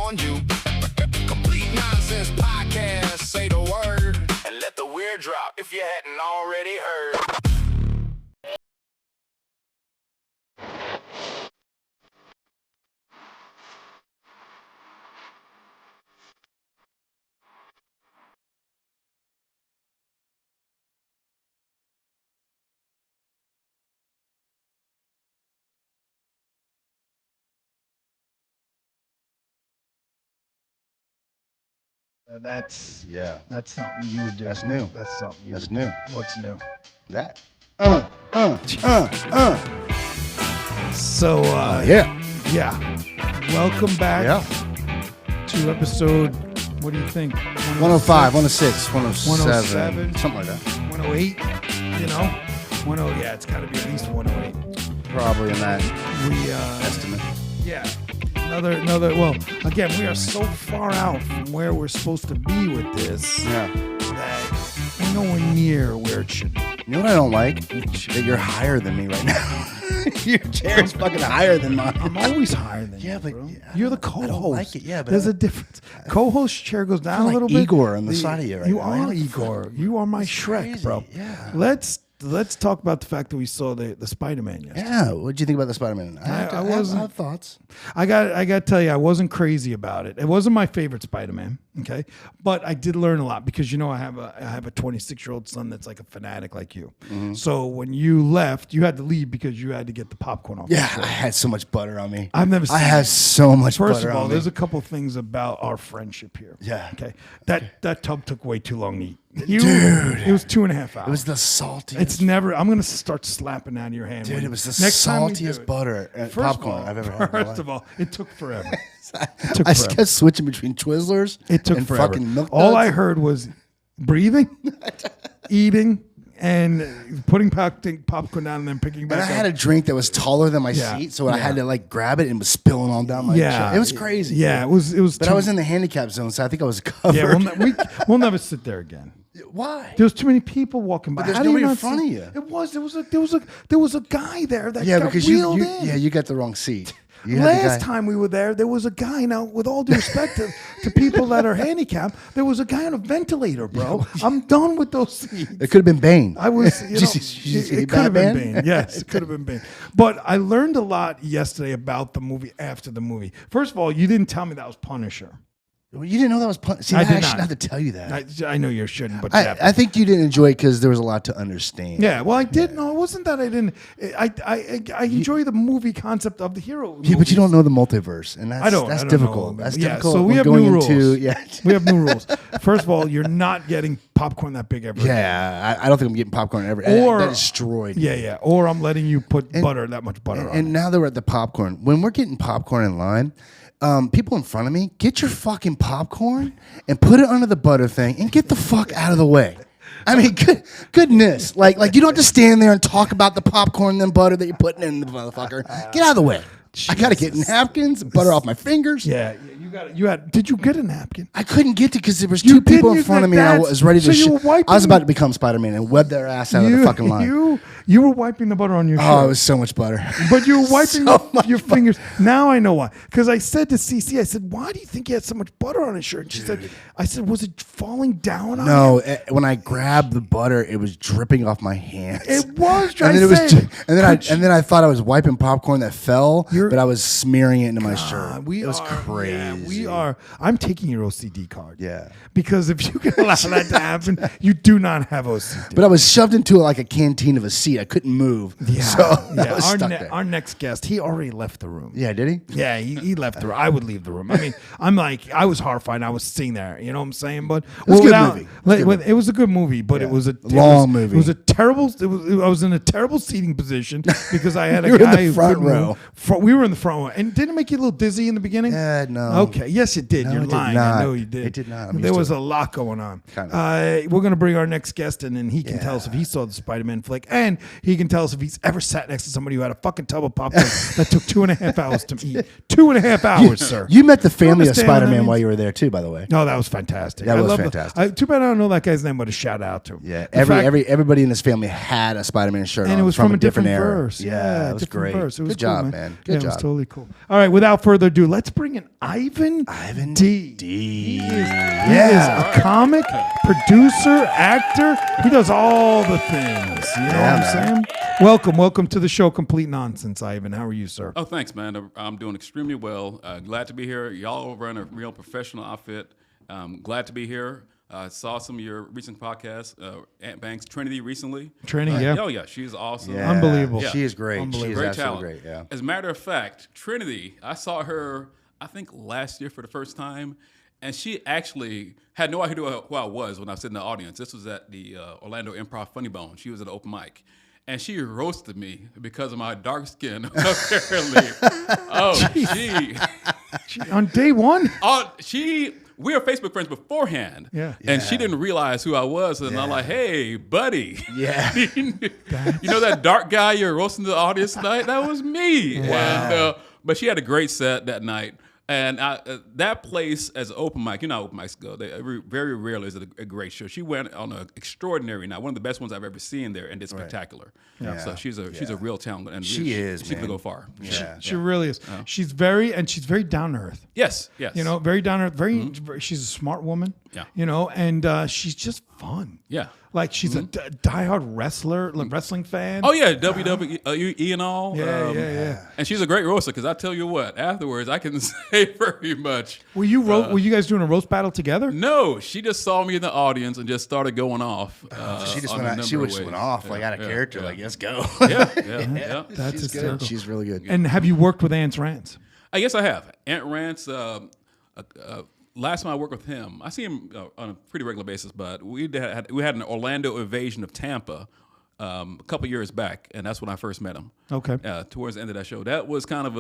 on you. Complete Nonsense Podcast. Say the word and let the weird drop if you hadn't already heard. That's something you would do. That's new. That's something you That's would new. do. What's new? That. So yeah. Welcome back to episode. What do you think? 105, 106, 107, 107, something like that. 108. You know, 10. Yeah, it's got to be at least 108. Probably in that We estimate. Yeah. Another. Well, again, we are so far out from where we're supposed to be with this Yeah. that we're nowhere near where it should be. You know what I don't like? That you're higher than me right now. Your chair's fucking higher than mine. I'm always higher than you, but bro. You're the co-host. I don't like it. Yeah, but there's a difference. Co-host chair goes down a little bit. Igor on the side of you right you now. are Igor. You are my Shrek, crazy. bro. Yeah. Let's talk about the fact that we saw the Spider-Man yesterday. Yeah. What did you think about the Spider-Man? I have thoughts. I got to tell you, I wasn't crazy about it. It wasn't my favorite Spider-Man, okay? But I did learn a lot because I have a 26-year-old son that's like a fanatic like you. Mm-hmm. So when you left, you had to leave because you had to get the popcorn off. Yeah, I had so much butter on me. I've never seen I have so much First butter of all, on there's me. a couple things about our friendship here. Yeah. Okay. That tub took way too long to eat. Dude. It was 2.5 hours. It was the saltiest. It's never. I'm gonna start slapping out of your hand. Dude, it was the next time we do saltiest it. butter and First popcorn of all, I've ever had in my First life. of all, it took forever. I forever. kept switching between Twizzlers It took and forever. fucking milk All I duds. heard was breathing, eating, and putting popcorn down and then picking And back I up. had a drink that was taller than my Yeah. seat, so I had to like grab it and it was spilling all down my chair. It was crazy. Yeah, it was. But I was in the handicap zone, so I think I was covered. Yeah, we'll never sit there again. Why? There was too many people walking by. But there's How do you nobody in not front see- of you. There was a guy there that Yeah, got because wheeled you in. you got the wrong seat. You had the Last guy- time we were there was a guy. Now, with all due respect to people that are handicapped, there was a guy on a ventilator, bro. I'm done with those seats. It could have been Bane. I was, Did you see it could have been Batman? Bane. Yes, it could have been Bane. But I learned a lot yesterday about the movie after the movie. First of all, you didn't tell me that was Punisher. You didn't know that was See, I I did should not. have to tell you that. I know you shouldn't, but I think you didn't enjoy it because there was a lot to understand. yeah, well, I did. No, it wasn't that I didn't. I enjoy the movie concept of the hero. Yeah, but you don't know the multiverse, and that's I don't difficult. know. That's Yeah, difficult. so we when have going new rules. Yeah, We have new rules. First of all, you're not getting popcorn that big ever. yeah. I don't think I'm getting popcorn ever. Or that destroyed. Yeah. Or I'm letting you put that much butter on. And now that we're at the popcorn, when we're getting popcorn in line, people in front of me, get your fucking popcorn and put it under the butter thing and get the fuck out of the way. I mean, goodness. Like you don't have to stand there and talk about the popcorn and butter that you're putting in the motherfucker. Get out of the way. I got to get napkins, butter off my fingers. Yeah, you had. Did you get a napkin? I couldn't get to because there was You two people in didn't front of me, get and I that. was ready to. So you were wiping- I was about to become Spider-Man and web their ass out of the fucking line. You were wiping the butter on your shirt. Oh, it was so much butter. But you were wiping So much your fingers. Now I know why. Because I said to Cece, I said, why do you think he had so much butter on his shirt? And she said, was it falling down on No, him? when I grabbed the butter, it was dripping off my hands. It was. And then I and then I thought I was wiping popcorn that fell, but I was smearing it into my shirt. We it was are, crazy. Yeah, we are. I'm taking your OCD card. Yeah. Because if you can allow that to happen, you do not have OCD. But I was shoved into like a canteen of a seat. I couldn't move. Yeah, So I was stuck there. Our next guest, he already left the room. Yeah, did he? Yeah, he left the room. I would leave the room. I mean, I was horrified. I was sitting there. You know what I'm saying? But It was a good movie. It was a good movie, but it was a Long movie. It was a terrible. I was in a terrible seating position because I had a You were in guy the who front couldn't row. move. We were in the front row, and didn't it make you a little dizzy in the beginning? No. Okay. Yes, it did. No, You're it did lying. not. I know you did. It did not. I'm There used was to a lot going on. Kind We're gonna bring our next guest in, and he can tell us if he saw the Spider-Man flick, and he can tell us if he's ever sat next to somebody who had a fucking tub of popcorn that took 2.5 hours to eat. 2.5 hours, sir. You met the family of understand what that Spider-Man means? while you were there too, by the way. No, that was fantastic. That I was love fantastic. Too bad I don't know that guy's name, but a shout out to him. Yeah, The fact- everybody in this family had a Spider-Man shirt and on it was from a different era. verse. Yeah, it was different great. verse. It was Good cool, job, man. Yeah, Good it was job. totally cool. All right, without further ado, let's bring in Ivon Ivon Dee. Dee. He is a comic, producer, actor. He does all the things. You know what I'm saying? Welcome to the show, Complete Nonsense, Ivon. How are you, sir? Oh, thanks, man. I'm doing extremely well. Glad to be here. Y'all run a real professional outfit. Glad to be here. Saw some of your recent podcasts, Aunt Banks, Trinity recently. Trinity, yeah. Oh, yeah, she's awesome. Yeah. Unbelievable. She is great. She is Great absolutely talent. great. Yeah. As a matter of fact, Trinity, I saw her, I think last year for the first time, and she actually had no idea who I was when I was in the audience. This was at the Orlando Improv Funny Bone. She was at an open mic. And she roasted me because of my dark skin, apparently. On day one? We were Facebook friends beforehand. Yeah. And she didn't realize who I was. And I'm like, hey, buddy. Yeah. You know that dark guy you're roasting the audience tonight? That was me. Wow. And, but she had a great set that night. And that place as an open mic, you know how open mics go. Very rarely is it a great show. She went on an extraordinary night, one of the best ones I've ever seen there, and did spectacular. Yeah. So she's a real talent, and She is, She man. can go far. Yeah. She really is. She's very down to earth. Yes. You know, very down to earth. Very, she's a smart woman. Yeah. You know, and she's just fun. Yeah. Like she's a diehard wrestler, wrestling fan. Oh yeah, WWE and all. Yeah. And she's a great roaster because I tell you what, afterwards I can say very much. Were you guys doing a roast battle together? No, she just saw me in the audience and just started going off. She just on a went. number She of just went ways. off like out of character. yeah. Like let's go. Yeah. That's She's hysterical. good. She's really good. And have you worked with Ants Rants? I guess I have. Ant Rance. Last time I worked with him, I see him on a pretty regular basis. But we had an Orlando invasion of Tampa a couple years back, and that's when I first met him. Okay. Towards the end of that show, that was kind of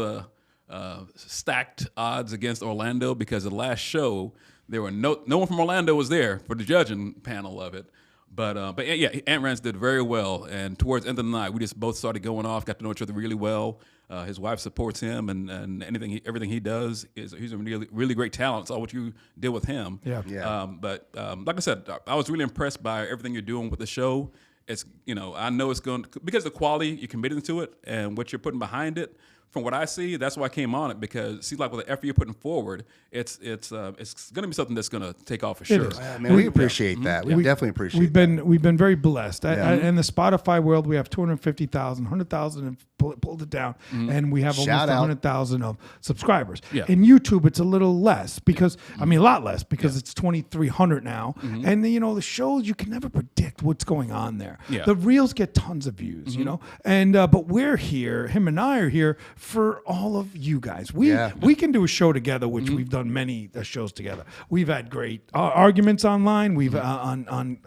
a stacked odds against Orlando because the last show there were no one from Orlando was there for the judging panel of it. But yeah, Ant Rance did very well, and towards the end of the night, we just both started going off, got to know each other really well. His wife supports him, and everything he does he's a really great talent. Saw what you did with him. Yeah. But like I said, I was really impressed by everything you're doing with the show. It's I know it's going to, because of the quality you're committing to it and what you're putting behind it. From what I see, that's why I came on it, because it seems like with the effort you're putting forward, it's going to be something that's going to take off for sure. is. I mean, we appreciate that. We definitely appreciate. We've been very blessed. In the Spotify world, we have 250,000, 100,000, and pulled it down, and we have Shout almost out. 100,000 of subscribers. Yeah. In YouTube, it's a little less because a lot less because it's 2,300 now, and the shows you can never predict what's going on there. Yeah. The reels get tons of views, and but we're here. Him and I are here for all of you guys. We can do a show together, which we've done many shows together. We've had great arguments online. We've on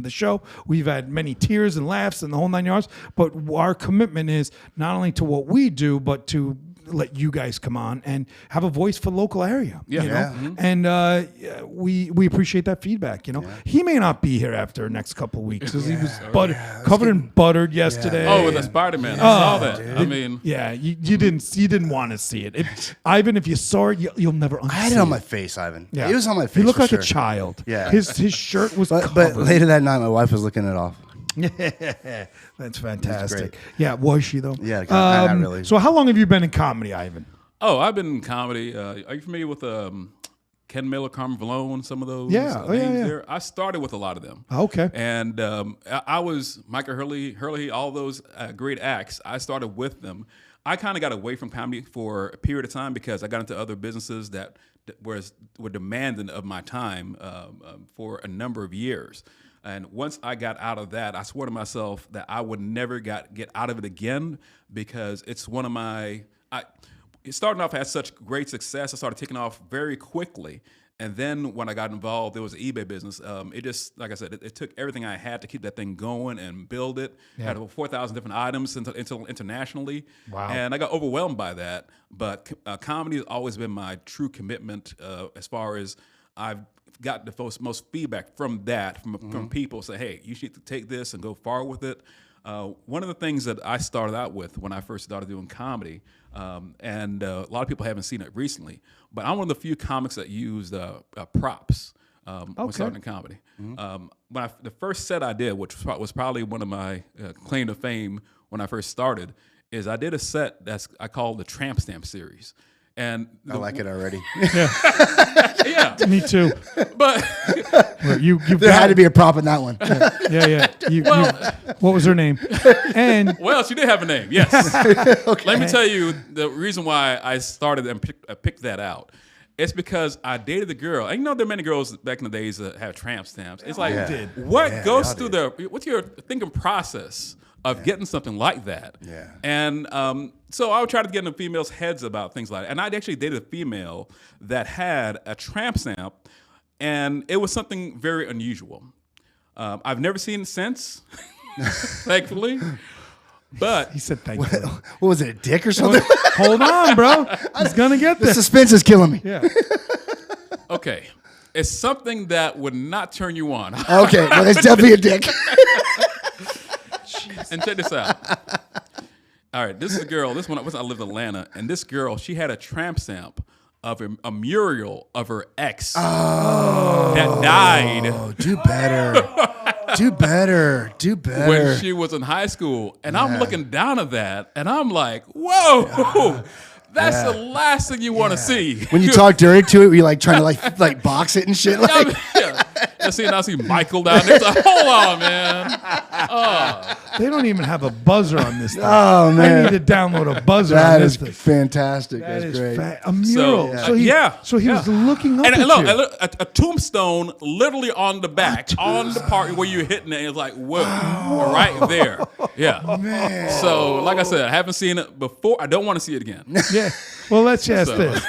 the show. We've had many tears and laughs and the whole 9 yards. But our commitment is not only to what we do, but to let you guys come on and have a voice for the local area. Yeah. You know? Yeah. And we appreciate that feedback. He may not be here after next couple of weeks because he was covered in buttered yesterday. Oh, with the Spider-Man, I saw that. dude. I mean, Yeah, you didn't want to see it. Ivan, if you saw it, you'll never unsee I had it on my face, Ivan. Yeah. It was on my face. He looked for like sure. a child. Yeah. His shirt was But covered. later that night, my wife was looking it off. That's fantastic. great. Yeah, was she though? Yeah, not really. So how long have you been in comedy, Ivan? oh, I've been in comedy. Are you familiar with Ken Miller, Carmen Valone, some of those Yeah. Oh, yeah, names yeah. there? I started with a lot of them. Okay. And I was Michael Hurley, all those great acts. I started with them. I kind of got away from comedy for a period of time because I got into other businesses that were demanding of my time for a number of years. And once I got out of that, I swore to myself that I would never get out of it again because it's one of my. Starting off had such great success. I started taking off very quickly. And then when I got involved, there was an eBay business. It just, like I said, it took everything I had to keep that thing going and build it. Had over 4,000 different items internationally. Wow. And I got overwhelmed by that. But comedy has always been my true commitment as far as I've got the most feedback from that, from people say, hey, you need to take this and go far with it. One of the things that I started out with when I first started doing comedy, and a lot of people haven't seen it recently, but I'm one of the few comics that used props when starting comedy. The first set I did, which was probably one of my claim to fame when I first started, is I did a set I called the Tramp Stamp series. And I like it already. yeah, Me too. but You've There got had to be a prop in that one. Yeah. What was her name? And well, she did have a name. Yes. Let me tell you the reason why I started and picked that out. It's because I dated the girl. And there are many girls back in the days that have tramp stamps. It's like, what goes through what's your thinking process of getting something like that? Yeah. And so I would try to get in the females' heads about things like that. And I actually dated a female that had a tramp stamp, and it was something very unusual. I've never seen it since, thankfully. But he said, "Thank you." What was it, a dick or something? Hold on, bro. He's gonna get The this. suspense is killing me. Yeah. okay, it's something that would not turn you on. Okay, well, it's definitely a dick. And check this out. All right, this is a girl. This one, I lived in Atlanta, and this girl, she had a tramp stamp of a mural of her ex that died. Oh, do better. Do better. Do better. When she was in high school. And I'm looking down at that, and I'm like, whoa, that's the last thing you want to see. When you talk dirty to it, were you like trying to like box it and shit? Like, yeah. And I see Michael down there. It's like, hold on, man. They don't even have a buzzer on this thing. Oh, man. I need to download a buzzer on that this is thing. fantastic. That That's is great. a mural. So he was looking up And at look, you. a tombstone literally on the back, on the part where you're hitting it. It's like, whoa, right there. Yeah. Man. So, like I said, I haven't seen it before. I don't want to see it again. Yeah. Well, let's ask So. this: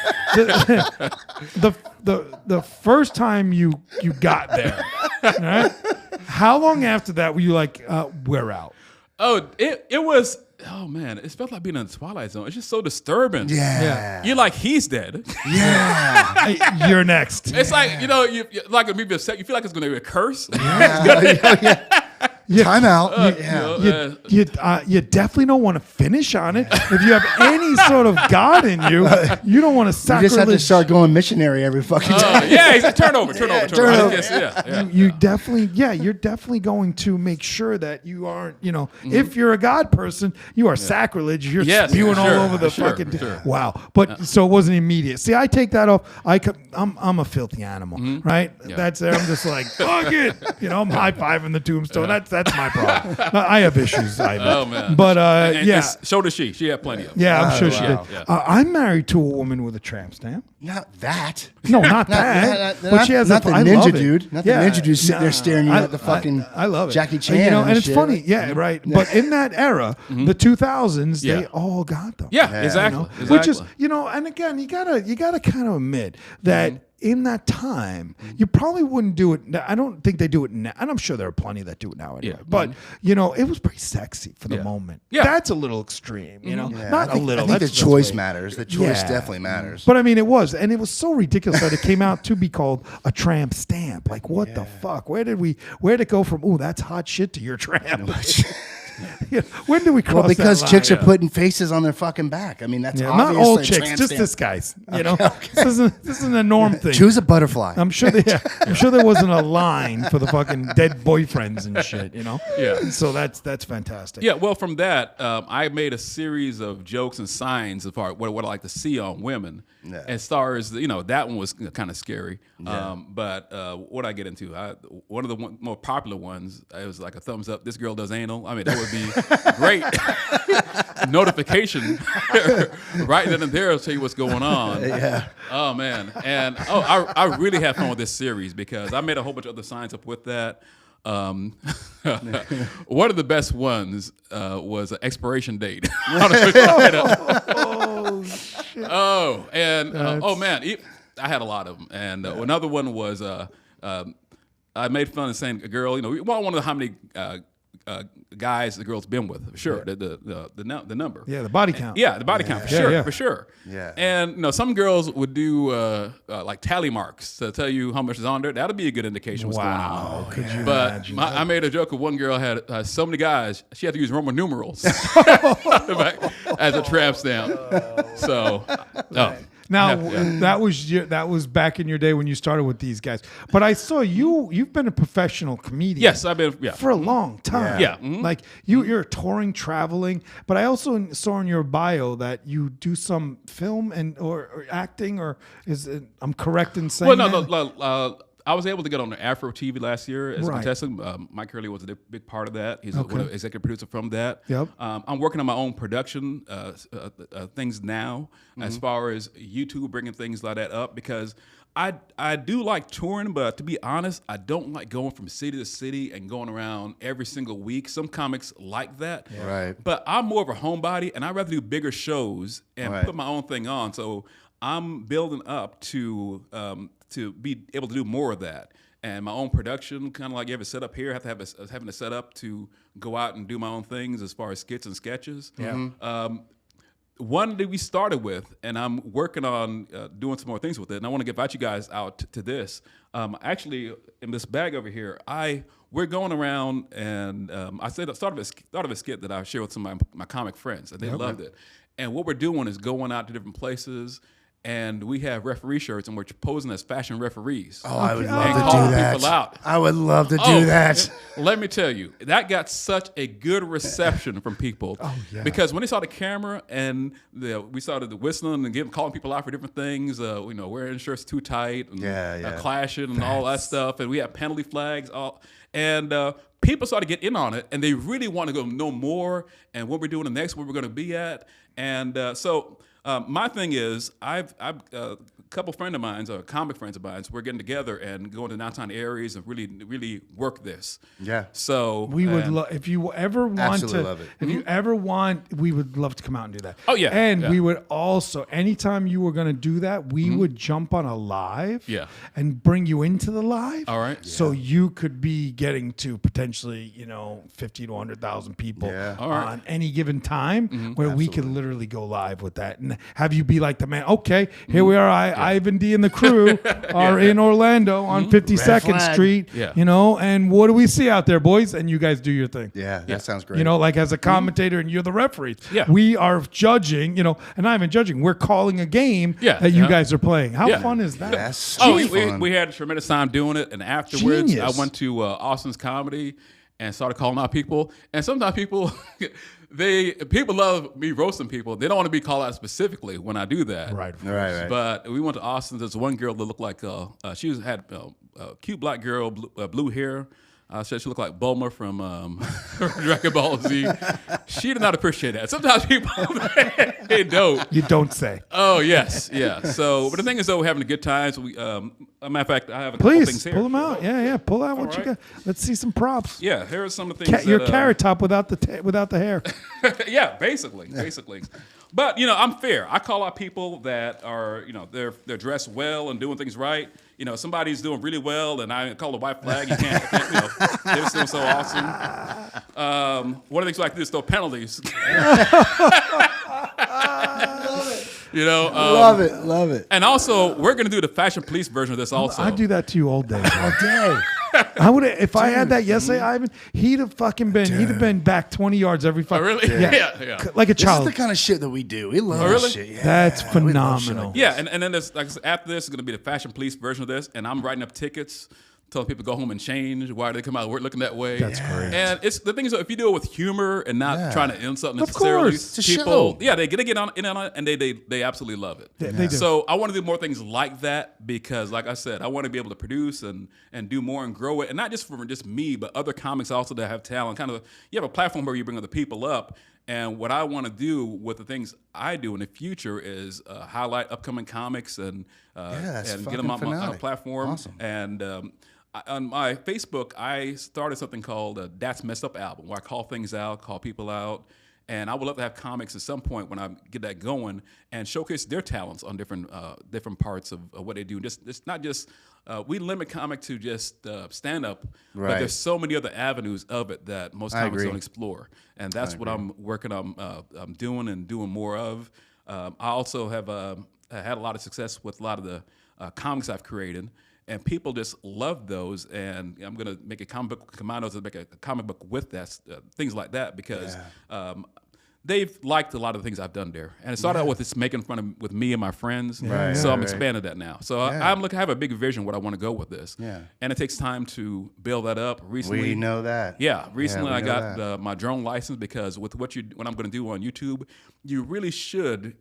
the first time you got there, right? How long after that were you like, we're out? Oh, it was. Oh man, it felt like being in the Twilight Zone. It's just so disturbing. Yeah. You're like, he's dead. Yeah. Hey, you're next. It's like, you like a movie of sex. You feel like it's going to be a curse. Time out. You definitely don't want to finish on it. If you have any sort of God in you, you don't want to You sacrilege. just have to start going missionary every fucking time. Yeah, he's turn over. Turn I over. guess, yeah. You definitely, you're definitely going to make sure that you aren't, if you're a God person, you are sacrilege. You're Yes, spewing all sure, over the sure, fucking. sure. Wow. But so it wasn't immediate. See, I take that off. I'm a filthy animal, right? Yeah. That's I'm just like, fuck it. I'm high fiving the tombstone. That's my problem. I have issues, Ivon. Oh man. But And so does she. She had plenty of them. yeah, I'm sure she wow. did. Yeah. I'm married to a woman with a tramp stamp. Not that. No, not that. Not, but she has not a. the I ninja love it. dude. Not the ninja dude sitting there staring you at the fucking. I love it. Jackie Chan. and it's shit. funny, right? But in that era, the 2000s, Yeah. they all got them. Yeah, exactly. Which is, and again, you gotta kind of admit that. In that time, you probably wouldn't do it. I don't think they do it now. And I'm sure there are plenty that do it now anyway. Yeah. But, it was pretty sexy for the Yeah. moment. Yeah. That's a little extreme, Yeah, Not I think, a little. I think the That's choice way- matters. The choice Yeah. definitely matters. But I mean, it was. And it was so ridiculous that it came out to be called a tramp stamp. Like, what the fuck? Where'd it go from, ooh, that's hot shit to your tramp? When did we cross Well, because that line? chicks are putting faces on their fucking back. I mean, that's Yeah, obvious. not all like chicks, trans just stamp. this guy's. This isn't a norm thing. Choose a butterfly. I'm sure there wasn't a line for the fucking dead boyfriends and shit. Yeah. So that's fantastic. Yeah, well, from that, I made a series of jokes and signs as far as what I like to see on women. Yeah. As far as, that one was kind of scary. But what I get into, one of the more popular ones, it was like a thumbs up. This girl does anal. I mean, that would be great notification right then and there to tell you what's going on. Yeah. Oh, man. And I really had fun with this series because I made a whole bunch of other signs up with that. One of the best ones was an expiration date. Oh, and man, I had a lot of them. And another one was I made fun of saying a girl. We wonder how many guys the girl's been with. Sure, the number. Yeah, the body count. Yeah, the body count for Yeah, sure, yeah. for sure. Yeah. And some girls would do like tally marks to tell you how much is on there. That'll be a good indication what's going on. Wow. Could you But imagine? I made a joke of one girl had so many guys, she had to use Roman numerals as a tramp stamp. So, Now that was back in your day when you started with these guys. But I saw you've been a professional comedian. Yes, I've been for a long time. Yeah. Like you're touring, traveling. But I also saw in your bio that you do some film and or acting, or I'm correct in saying Well, that? no, I was able to get on the Afro TV last year as a Right. contestant. Mike Hurley was a big part of that. He's Okay. one of the executive producer from that. Yep. I'm working on my own production things now, as far as YouTube, bringing things like that up, because I do like touring, but to be honest, I don't like going from city to city and going around every single week. Some comics like that. Right. But I'm more of a homebody, and I'd rather do bigger shows and Right. put my own thing on. So I'm building up to be able to do more of that. And my own production, kind of like you have a setup here, I have to have having a setup to go out and do my own things as far as skits and sketches. Yeah. One that we started with, and I'm working on doing some more things with it, and I want to invite you guys out to this. Actually, in this bag over here, we're going around, and I started a skit that I shared with some of my comic friends, and they loved it. And what we're doing is going out to different places, and we have referee shirts, and we're posing as fashion referees. Oh, I would And love to calling do that. people out. I would love to do that. Let me tell you, that got such a good reception from people. Because when they saw the camera and we started whistling and calling people out for different things, wearing shirts too tight, and clashing and all that stuff, and we had penalty flags, and people started to get in on it, and they really want to go know more and what we're doing next, where we're going to be at, and so. My thing is, I've a couple friends of mine, or comic friends of mine, we're getting together and going to downtown areas and really work this. Yeah. So We would love if you ever want Absolutely to. love it. If you ever want, we would love to come out and do that. Oh, yeah. and Yeah. we would also, anytime you were going to do that, we would jump on a live. Yeah. and bring you into the live. All right. So you could be getting to potentially 50 to 100,000 people Yeah. right. on any given time, where we could literally go live with that and have you be like the man. Okay, here we are. Ivan Dee and the crew are in Orlando on 52nd flag. Street. Yeah. And what do we see out there, boys? And you guys do your thing. Yeah, that sounds great. Like as a commentator, and you're the referees. Yeah. We are judging, and not even judging. We're calling a game that you guys are playing. How Yeah. fun is that? Yes. Oh, Fun. we had a tremendous time doing it, and afterwards Genius. I went to Austin's Comedy and started calling out people. And sometimes people, people love me roasting people. They don't want to be called out specifically when I do that. Right. Right. But we went to Austin. There's one girl that looked like she had a cute black girl, blue hair. Said she looked like Bulma from Dragon Ball Z. She did not appreciate that. Sometimes people they don't. You don't say. Oh yes, yeah. So, but the thing is, though, we're having a good time. So we, a matter of fact, I have a couple things Please here. pull them out. Yeah. Pull out what you right. got. Let's see some props. Yeah, here are some of the things. Your that, carrot top without the hair. yeah, basically. But I'm fair. I call out people that are, they're dressed well and doing things right. Somebody's doing really well, and I call the white flag. You can't, they're still so awesome. One of the things like this, though, penalties. Love it. And also, we're going to do the fashion police version of this. Also, I do that to you all day. All day. I would if I had that yesterday, Ivan. He'd have been back 20 yards every fucking. Oh, really? Yeah. Like a This is child. the kind of shit that we do. We love really? this shit. Yeah, That's we love shit phenomenal. like Yeah, and then there's after this is going to be the fashion police version of this, and I'm writing up tickets, telling people to go home and change. Why they come out of work looking that way? That's great. And it's the thing is, if you do it with humor and not trying to insult Of necessarily, course. It's a people, show. they get on in on it, and they absolutely love it. They do. So I want to do more things like that because, like I said, I want to be able to produce and do more and grow it, and not just for just me, but other comics also that have talent. Kind of, you have a platform where you bring other people up. And what I want to do with the things I do in the future is highlight upcoming comics and get them on my platform. Awesome. And on my Facebook, I started something called That's Messed Up album, where I call things out, call people out. And I would love to have comics at some point when I get that going and showcase their talents on different parts of what they do. It's not just we limit comic to just stand up, Right. but there's so many other avenues of it that most comics agree. don't explore, and that's what I'm working on. I'm doing more of. I also have had a lot of success with a lot of the comics I've created. And people just love those, and I'm gonna make a comic book, come out and make a comic book with that, things like that, because they've liked a lot of the things I've done there. And it started out with this making fun with me and my friends. Right, so I'm right. expanding that now. So I have a big vision what I want to go with this. Yeah. And it takes time to build that up. Recently, We know that. Yeah, recently we I know got that. my drone license because with what I'm going to do on YouTube, you really should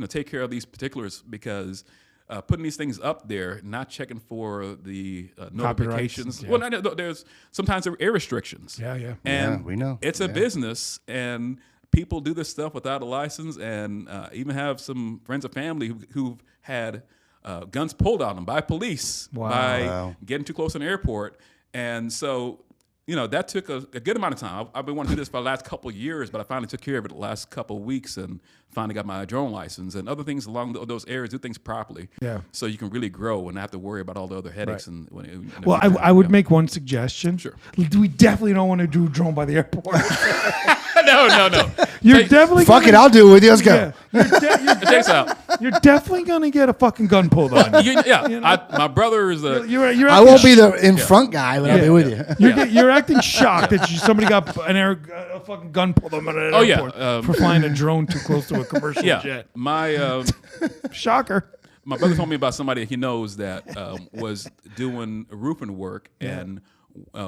take care of these particulars because putting these things up there, not checking for the notifications. Yeah. Well, there's sometimes there are restrictions. Yeah, yeah. And Yeah, we know. it's a Yeah. business, and people do this stuff without a license, and even have some friends or family who've had guns pulled on them by police by getting too close to an airport. And so, that took a good amount of time. I've been wanting to do this for the last couple of years, but I finally took care of it the last couple of weeks and finally got my drone license and other things along those areas, do things properly. Yeah. So you can really grow and not have to worry about all the other headaches. Right. Well, I would make one suggestion. Sure. We definitely don't want to do drone by the airport. No. You're definitely Fuck it, I'll do it with you. Let's go. Yeah, Check this out. you're definitely gonna get a fucking gun pulled on you. My brother is a. You're I won't be the in front guy, but I'll be with you. You're acting shocked that somebody got a fucking gun pulled on an airport for flying a drone too close to a commercial jet. My Shocker. my brother told me about somebody he knows that was doing roofing work and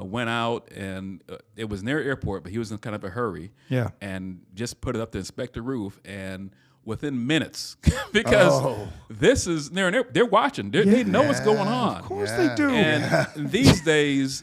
went out and it was near airport, but he was in kind of a hurry. Yeah. And just put it up to inspect the roof and within minutes because this is they're watching. They know what's going on. Of course they do. And these days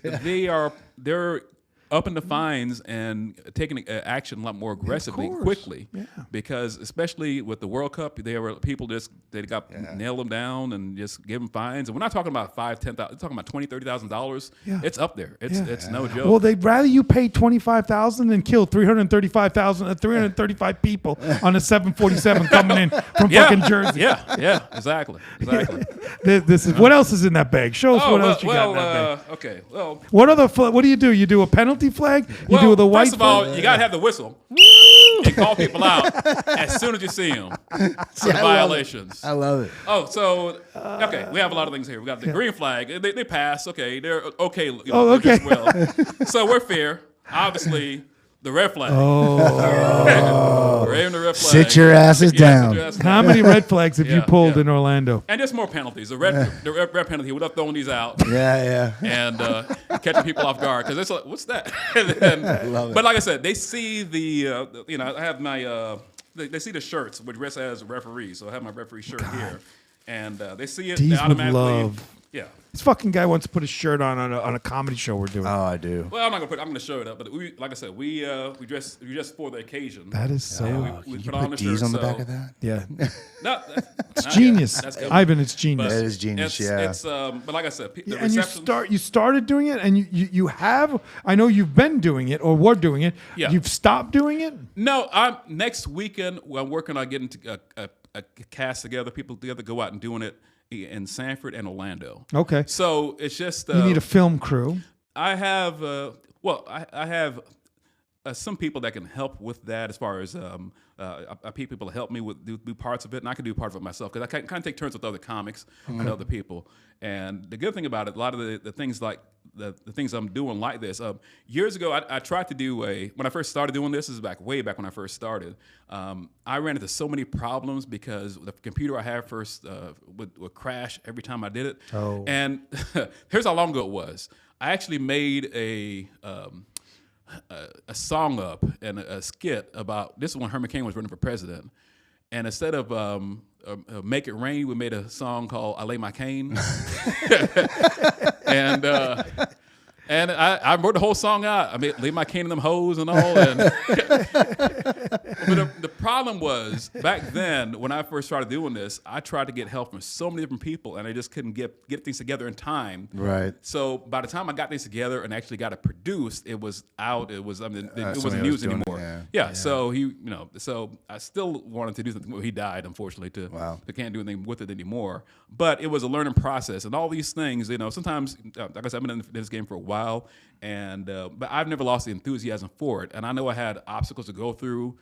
they're upping the fines and taking action a lot more aggressively, quickly. Yeah. Because especially with the World Cup, there were people nailed them down and just give them fines. And we're not talking about $5,000, $10,000. We're talking about $20,000, $30,000. Yeah. It's up there. It's no joke. Well, they'd rather you pay $25,000 than kill 335 people on a 747 coming in from fucking Jersey. Yeah, exactly. This is what else is in that bag? Show us what else you got in that bag. Okay. Well, What do you do? You do a penalty flag? You do the white first of all, flag? you gotta have the whistle and call people out as soon as you see them for the violations. I love it. Oh, so okay, we have a lot of things here. We got the green flag. They pass. Okay, they're okay. Okay. Well, so we're fair. Obviously, the red flag. We're aiming the red flag. Sit your asses down. Sit your asses How down. many red flags have you Yeah, pulled yeah. in Orlando? And just more penalties. The red penalty. We're not throwing these out. Yeah. And catching people off guard because it's like, what's that? And then, Love it. but like I said, they see I have my they see the shirts which dress as referees, so I have my referee shirt here, and they see it. Dees They would automatically, love. yeah. This fucking guy wants to put his shirt on a comedy show we're doing. Oh, I do. Well, I'm gonna show it up, but like I said, we dress for the occasion. That is so. we You put on the put D's shirt. on the so- back of that? Yeah. No, It's genius. That's good. Ivan, it's genius. That is genius, yeah. It's but like I said, the And reception. you started doing it, and you have. I know you've been doing it or were doing it. Yeah. You've stopped doing it. No, next weekend. I'm working on getting a cast together, people together, go out and doing it in Sanford and Orlando. Okay. So it's just You need a film crew. I have I have some people that can help with that as far as I pay people to help me with do parts of it, and I can do part of it myself because I kind of take turns with other comics and other people. And the good thing about it, a lot of the things like the things I'm doing like this. Years ago, I tried to do when I first started doing this is way back when I first started. I ran into so many problems because the computer I had first would crash every time I did it. Oh. And here's how long ago it was. I actually made a song up and a skit about this is when Herman Cain was running for president, and instead of Make It Rain, we made a song called I Lay My Cane. And I wrote the whole song out. I mean, lay my cane in them hoes and all. And but the problem was back then when I first started doing this, I tried to get help from so many different people, and I just couldn't get things together in time. Right. So by the time I got things together and actually got it produced, it was out. It wasn't somebody used was doing anymore. it, Yeah. So so I still wanted to do something. Well, he died, unfortunately. I can't do anything with it anymore. But it was a learning process, and all these things. Sometimes, like I said, I've been in this game for a while. And but I've never lost the enthusiasm for it, and I know I had obstacles to go through,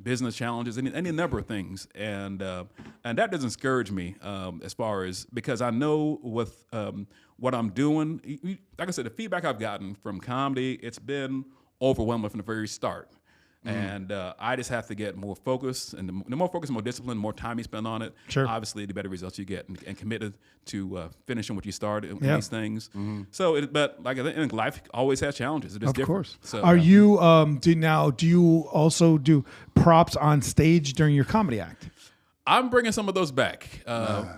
business challenges, any number of things, and that doesn't discourage me as far as because I know with what I'm doing. Like I said, the feedback I've gotten from comedy, it's been overwhelming from the very start. And I just have to get more focused, and the more focus, more discipline, more time you spend on it. Sure. Obviously, the better results you get, and committed to finishing what you started in Yeah. these things. So, but like I think life always has challenges. It is Of different. course. So, Are you do you also do props on stage during your comedy act? I'm bringing some of those back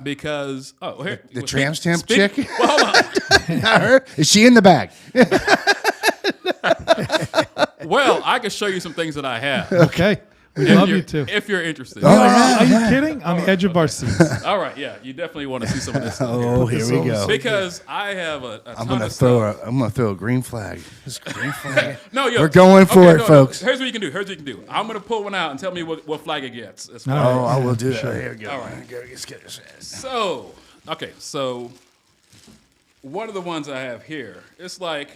because here, The tramp stamp speak- chick? Well, hold on. Not her. Is she in the bag? Well, I can show you some things that I have. Okay. We If love you're- you too. If you're interested. Are you kidding? On the edge of our seats. All right, yeah, you definitely want to see some of this stuff Oh, here. here we go. Because I have a I'm ton gonna of stuff. throw a green flag. This green flag. No, yo, We're going for it, folks. Here's what you can do. I'm gonna pull one out and tell me what flag it gets. That's fine. Oh, I will do that. Here we go. All right. Let's get this. So, okay, so one of the ones I have here, it's like,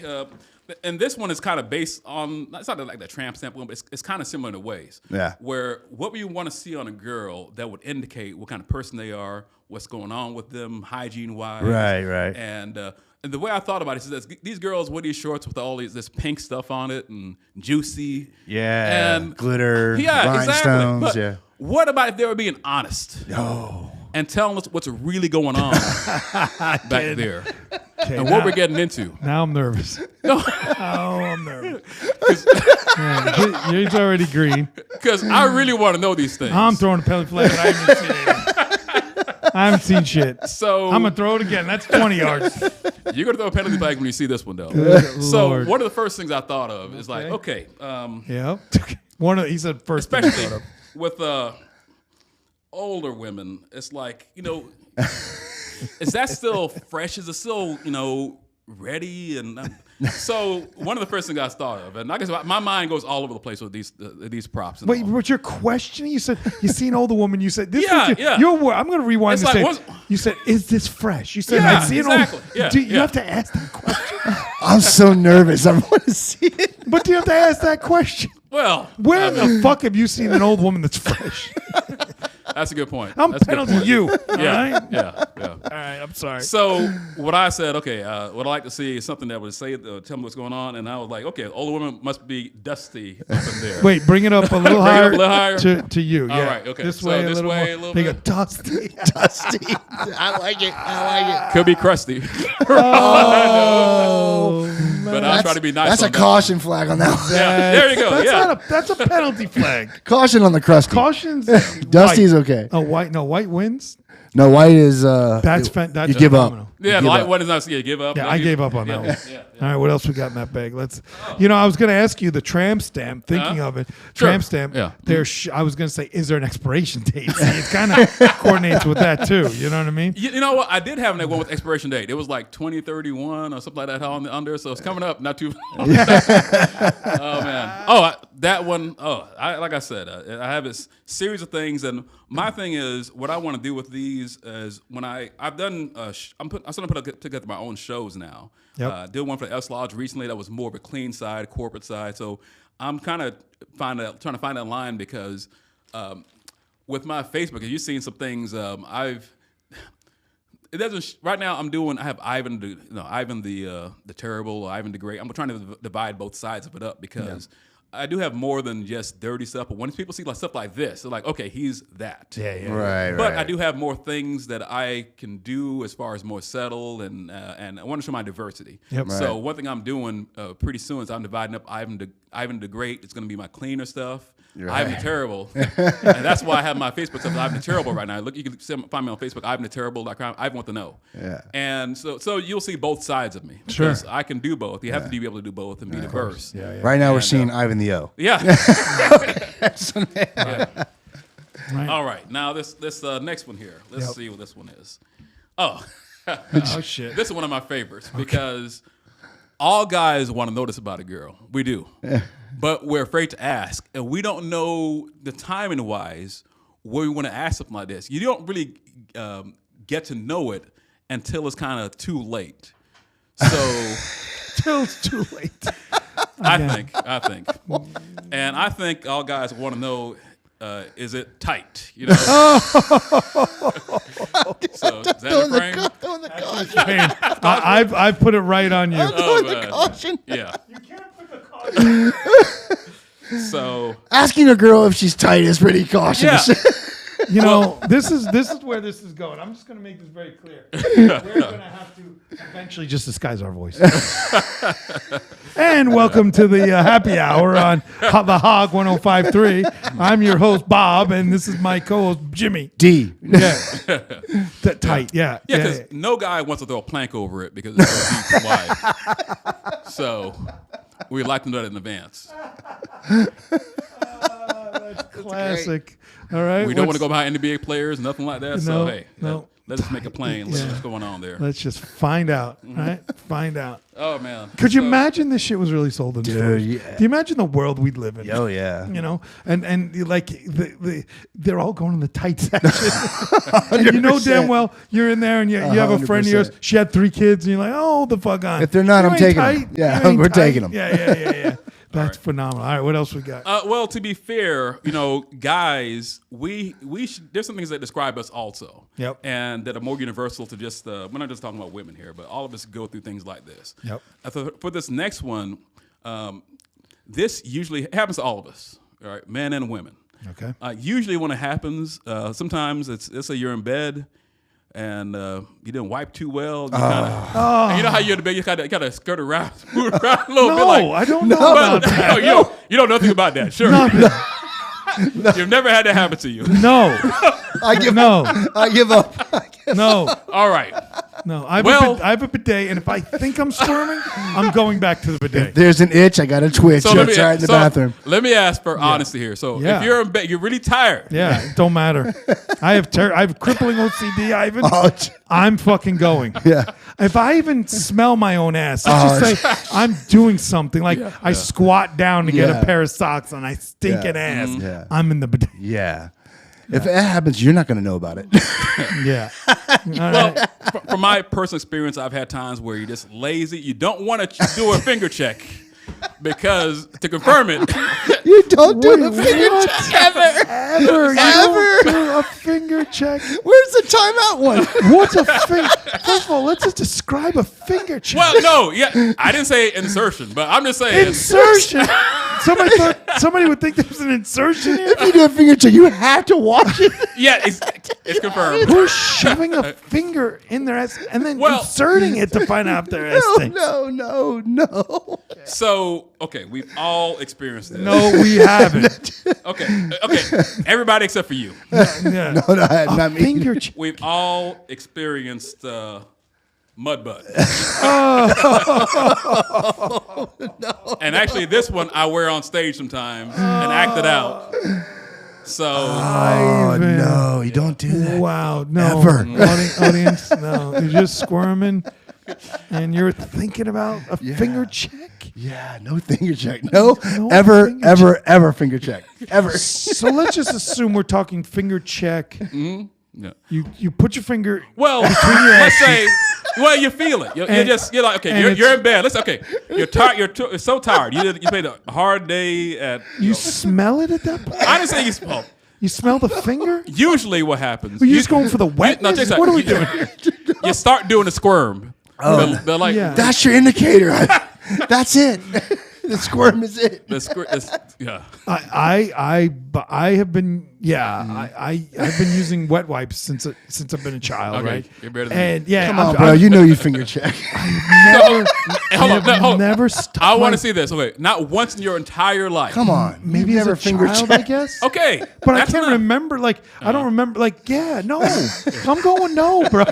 and this one is kind of based on, it's not like the tramp stamp one, but it's kind of similar in ways. Yeah. Where what we want to see on a girl that would indicate what kind of person they are, what's going on with them, hygiene-wise. Right. And the way I thought about it is that these girls wear these shorts with all this pink stuff on it and juicy. Yeah. And glitter. yeah, rhinestones. exactly. But Yeah. what about if they were being honest? Oh. And telling us what's really going on back there. Okay, And what we're getting into. now I'm nervous. No, Oh, I'm nervous. Yeah, he's already green. because I really want to know these things. I'm throwing a penalty flag, but I haven't seen it. I haven't seen shit. So I'm gonna throw it again. That's 20 yards. you're gonna throw a penalty flag when you see this one, though. So Lord. one of the first things I thought of is like, okay, Yeah. He said first. thing I especially thought of. with older women, it's like, is that still fresh? Is it still, ready? And so one of the first things I thought of, and I guess my mind goes all over the place with these props. And Wait, all. but you're questioning? You said you see an older woman. You said this. Yeah, was yeah. Your word. I'm going to rewind It's this. like, Tape. You said, "Is this fresh?" You said, Yeah, "I see an exactly. old." Yeah, Do you yeah. have to ask that question? I'm so nervous. I want to see it. But do you have to ask that question? Well, Where the fuck have you seen an old woman that's fresh? that's a good point. I'm That's a good penalty point. you. All Yeah, right. yeah. All right. I'm sorry. So what I said, okay, what I like to see is something that would say, tell me what's going on, and I was like, okay, older woman must be dusty up in there. Wait, bring it up a little Bring it higher. up a little higher? To you. All Yeah. right, okay. This So way, this a little way more. a little They go bit. dusty. Dusty. I like it. Could be crusty, Oh, but I'll try to be nice. That's a on that. caution flag on that one. Yeah, there you go. That's Yeah. not that's a penalty flag. Caution on the crusty. Caution's Dusty's white. okay. Oh, white wins. No, white is That's you give up. phenomenal. Yeah, give the light up. one is not. Yeah, give up. Yeah, No, I you- gave up on that one. Yeah. All right, what else we got in that bag? I was going to ask you the tramp stamp. Thinking of it, Sure. tramp stamp. Yeah. I was going to say, is there an expiration date? See, it kind of coordinates with that too. You know what I mean? You know what? I did have that one with expiration date. It was like 2031 or something like that on the under. So it's coming up, not too. Oh man. That one. Like I said, I have this series of things, and my thing is what I want to do with these is when I've done. I'm starting to put together my own shows now. Yep. Did one for the S Lodge recently that was more of a clean side, corporate side. So I'm kind of trying to find that line because with my Facebook, you've seen some things. It doesn't. Right now, I have Ivon the terrible, or Ivon the great. I'm trying to divide both sides of it up because I do have more than just dirty stuff. But when people see stuff like this, they're like, okay, he's that. Yeah. Right. But I do have more things that I can do as far as more settled, and I want to show my diversity. Yep. So one thing I'm doing pretty soon is I'm dividing up Ivon the Great. It's going to be my cleaner stuff. Ivon the Terrible, and that's why I have my Facebook stuff. Ivon the Terrible right now. Look, you can find me on Facebook. IvonTheTerrible.com. I want to know. Yeah. And so you'll see both sides of me. Sure. Because I can do both. You have to be able to do both and be diverse. Yeah. Right now we're And, seeing Ivan the O. Yeah. Right. All right. Now this next one here. Let's see what this one is. Oh. Oh shit. This is one of my favorites because all guys want to know this about a girl. We do. But we're afraid to ask. And we don't know the timing wise where we want to ask something like this. You don't really get to know it until it's kind of too late. So Till it's too late. I think. And I think all guys want to know, is it tight? You know? So is that a frame? Man, I've put it right on you. Oh, man. Caution. Yeah. You can't put the caution. So Asking a girl if she's tight is pretty cautious. Yeah. You know, this is where this is going. I'm just going to make this very clear. We're going to have to eventually just disguise our voice. And welcome to the happy hour on the Hog 105.3. I'm your host, Bob, and this is my co-host, Jimmy. D. Yeah. Tight, yeah. Yeah, because no guy wants to throw a plank over it because it's so deep and wide. So we like to know that in advance. That's classic. All right. We don't want to go behind NBA players, nothing like that. So, hey, no. let's just make a plan. Let's see what's going on there. Let's just find out, right? Find out. Oh, man. Could you imagine this shit was really sold in stores? yeah. Do you imagine the world we'd live in? Oh, yeah. You know, and like they're all going in the tight section. And you know damn well you're in there and you have a friend of yours. She had 3 kids and you're like, oh, the fuck on. If they're not, You I'm ain't taking tight. them. Yeah, You ain't we're tight. taking them. Yeah. That's phenomenal. All right, what else we got? Well, to be fair, you know, guys, we should, there's some things that describe us also. Yep. And that are more universal to just, we're not just talking about women here, but all of us go through things like this. Yep. For this next one, this usually happens to all of us, all right, men and women. Okay. Usually when it happens, sometimes let's say you're in bed and you didn't wipe too well. You kinda, you know how you're in the bed, you kind of skirt around, move around a little bit. No, Like, I don't know about that. no, you know nothing about that. Sure. No. You've never had that happen to you. No. I give up. No. All right. No. I have a bidet, and if I think I'm squirming, I'm going back to the bidet. There's an itch. I got to twitch. So It's right in the bathroom. Let me ask for honesty here. So Yeah. if you're in bed, you're really tired. Yeah, it don't matter. I have crippling OCD, Ivan. Oh, I'm fucking going. Yeah. If I even smell my own ass, let's just say I'm doing something. Like I squat down to get a pair of socks and I stink an ass. Yeah. I'm in the bidet. Yeah. If that happens, you're not going to know about it. Yeah. Well, from my personal experience, I've had times where you're just lazy. You don't want to do a finger check because to confirm it, You don't do Wait, a finger what? check ever. Ever. You don't do a finger check. Where's the timeout one? What's a finger? First of all, let's just describe a finger check. well, no, yeah, I didn't say insertion, but I'm just saying. Insertion. Somebody would think there's an insertion here. If you do a finger check, you have to watch it. Yeah, it's confirmed. Who's shoving a finger in their ass and then inserting it to find out if their ass stinks? No. So, okay, we've all experienced this. No, we haven't. Okay, everybody except for you. Yeah. No, not me. Finger check. We've all experienced mud butt. And actually, this one I wear on stage sometimes and act it out. So, Oh, no, you don't do that. Wow. No. Ever. Audience, no. You're just squirming and you're thinking about a finger check? Yeah, no finger check. No, No ever, finger ever, ever finger check. Ever. So let's just assume we're talking finger check. yeah. You put your finger Well, between your let's ass say, well, you feel it. You're like, okay, and you're in bed. You're tired. You're so tired. You played a hard day at. You smell it at that point? I didn't say you smell. You smell the finger? Usually, what happens? Are you just going for the wetness? check this out. What are we doing here? You start doing a squirm. Oh, they're like, Yeah. That's your indicator. That's it. The squirm is it. yeah. I have been I've been using wet wipes since I've been a child, Okay, right? you're better than And me. yeah, Come on, bro. You know you finger check. Hold on. never stopped. I want to see this. Okay, not once in your entire life. Come on. Maybe You've as never a finger child, check. I guess. Okay, But I that's can't not- remember. Like I don't remember. Like no. I'm going no, bro.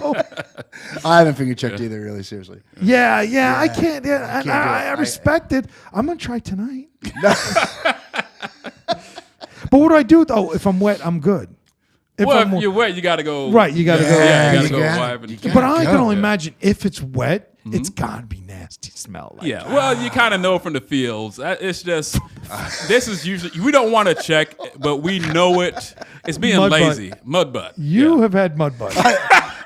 I haven't finger checked either, really, seriously. Yeah. I can't. Yeah, can't do it. I respect it. I'm gonna try tonight. But what do I do though? If I'm wet, I'm good. If Well, I'm if you're wet, you got to go. right, you got to go. Yeah, you you got to go gotta- wipe. you And, gotta- But I can go. only imagine if it's wet, it's gotta be nasty smell. Like, yeah, well, you kind of know from the fields. It's just this is usually we don't want to check, but we know it. It's being Mud butt. lazy. Mud butt. You Yeah. have had mud butt.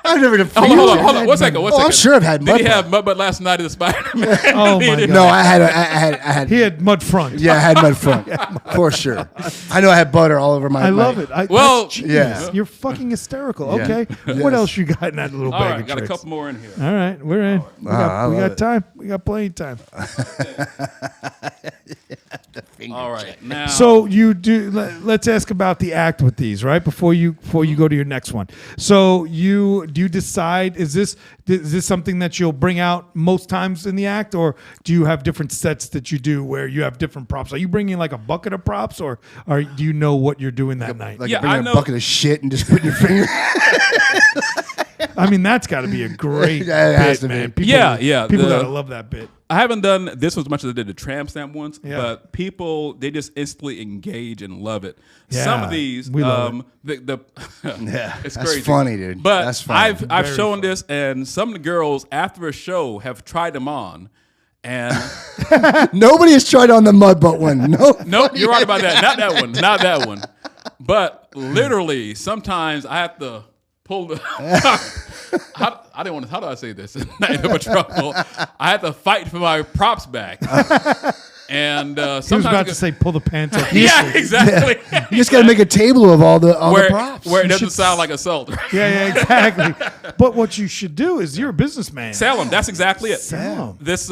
I've never done finger Hold check. on. 1 second. Oh, I'm sure I've had Did mud he butt. have mud butt last night at the Spider-Man? Oh, my God. No, I had. He had mud front. Yeah, I had mud front for sure. I know I had butter all over my. I love it. Well, that's genius. yeah. You're fucking hysterical. Yeah. Okay, Yes. what else you got in that little All bag right, of got a tricks? couple more in here. All right, we're in. We I got love it. time. We got plenty of time. All right, now. So you do. Let's ask about the act with these, right? Before you go to your next one. So do you decide? Is this something that you'll bring out most times in the act, or do you have different sets that you do where you have different props? Are you bringing like a bucket of props, or do you know what you're doing that night? Like Yeah, bringing I a know- bucket of shit and just putting your finger. I mean, that's got to be a great Yeah, it has bit, to be. man. People, Yeah. People The- gotta love that bit. I haven't done this as much as I did the tramp stamp once, Yeah. but people, they just instantly engage and love it. Yeah, Some of these, we love the Yeah, it's that's crazy. funny, dude. But That's funny. I've Very shown funny. this, and some of the girls after a show have tried them on, and Nobody has tried on the mud butt one. No. nope, you're right about that. Not that one. But literally, sometimes I have to pull the. I didn't want to. How do I say this? Not in a trouble. I had to fight for my props back. And He was sometimes about to say, "Pull the pants up." yeah, exactly. You just got to make a table of all the Where, props. where it You doesn't should sound like assault. Yeah, exactly. But what you should do is you're a businessman. Sell them. That's exactly it. Sell 'em. This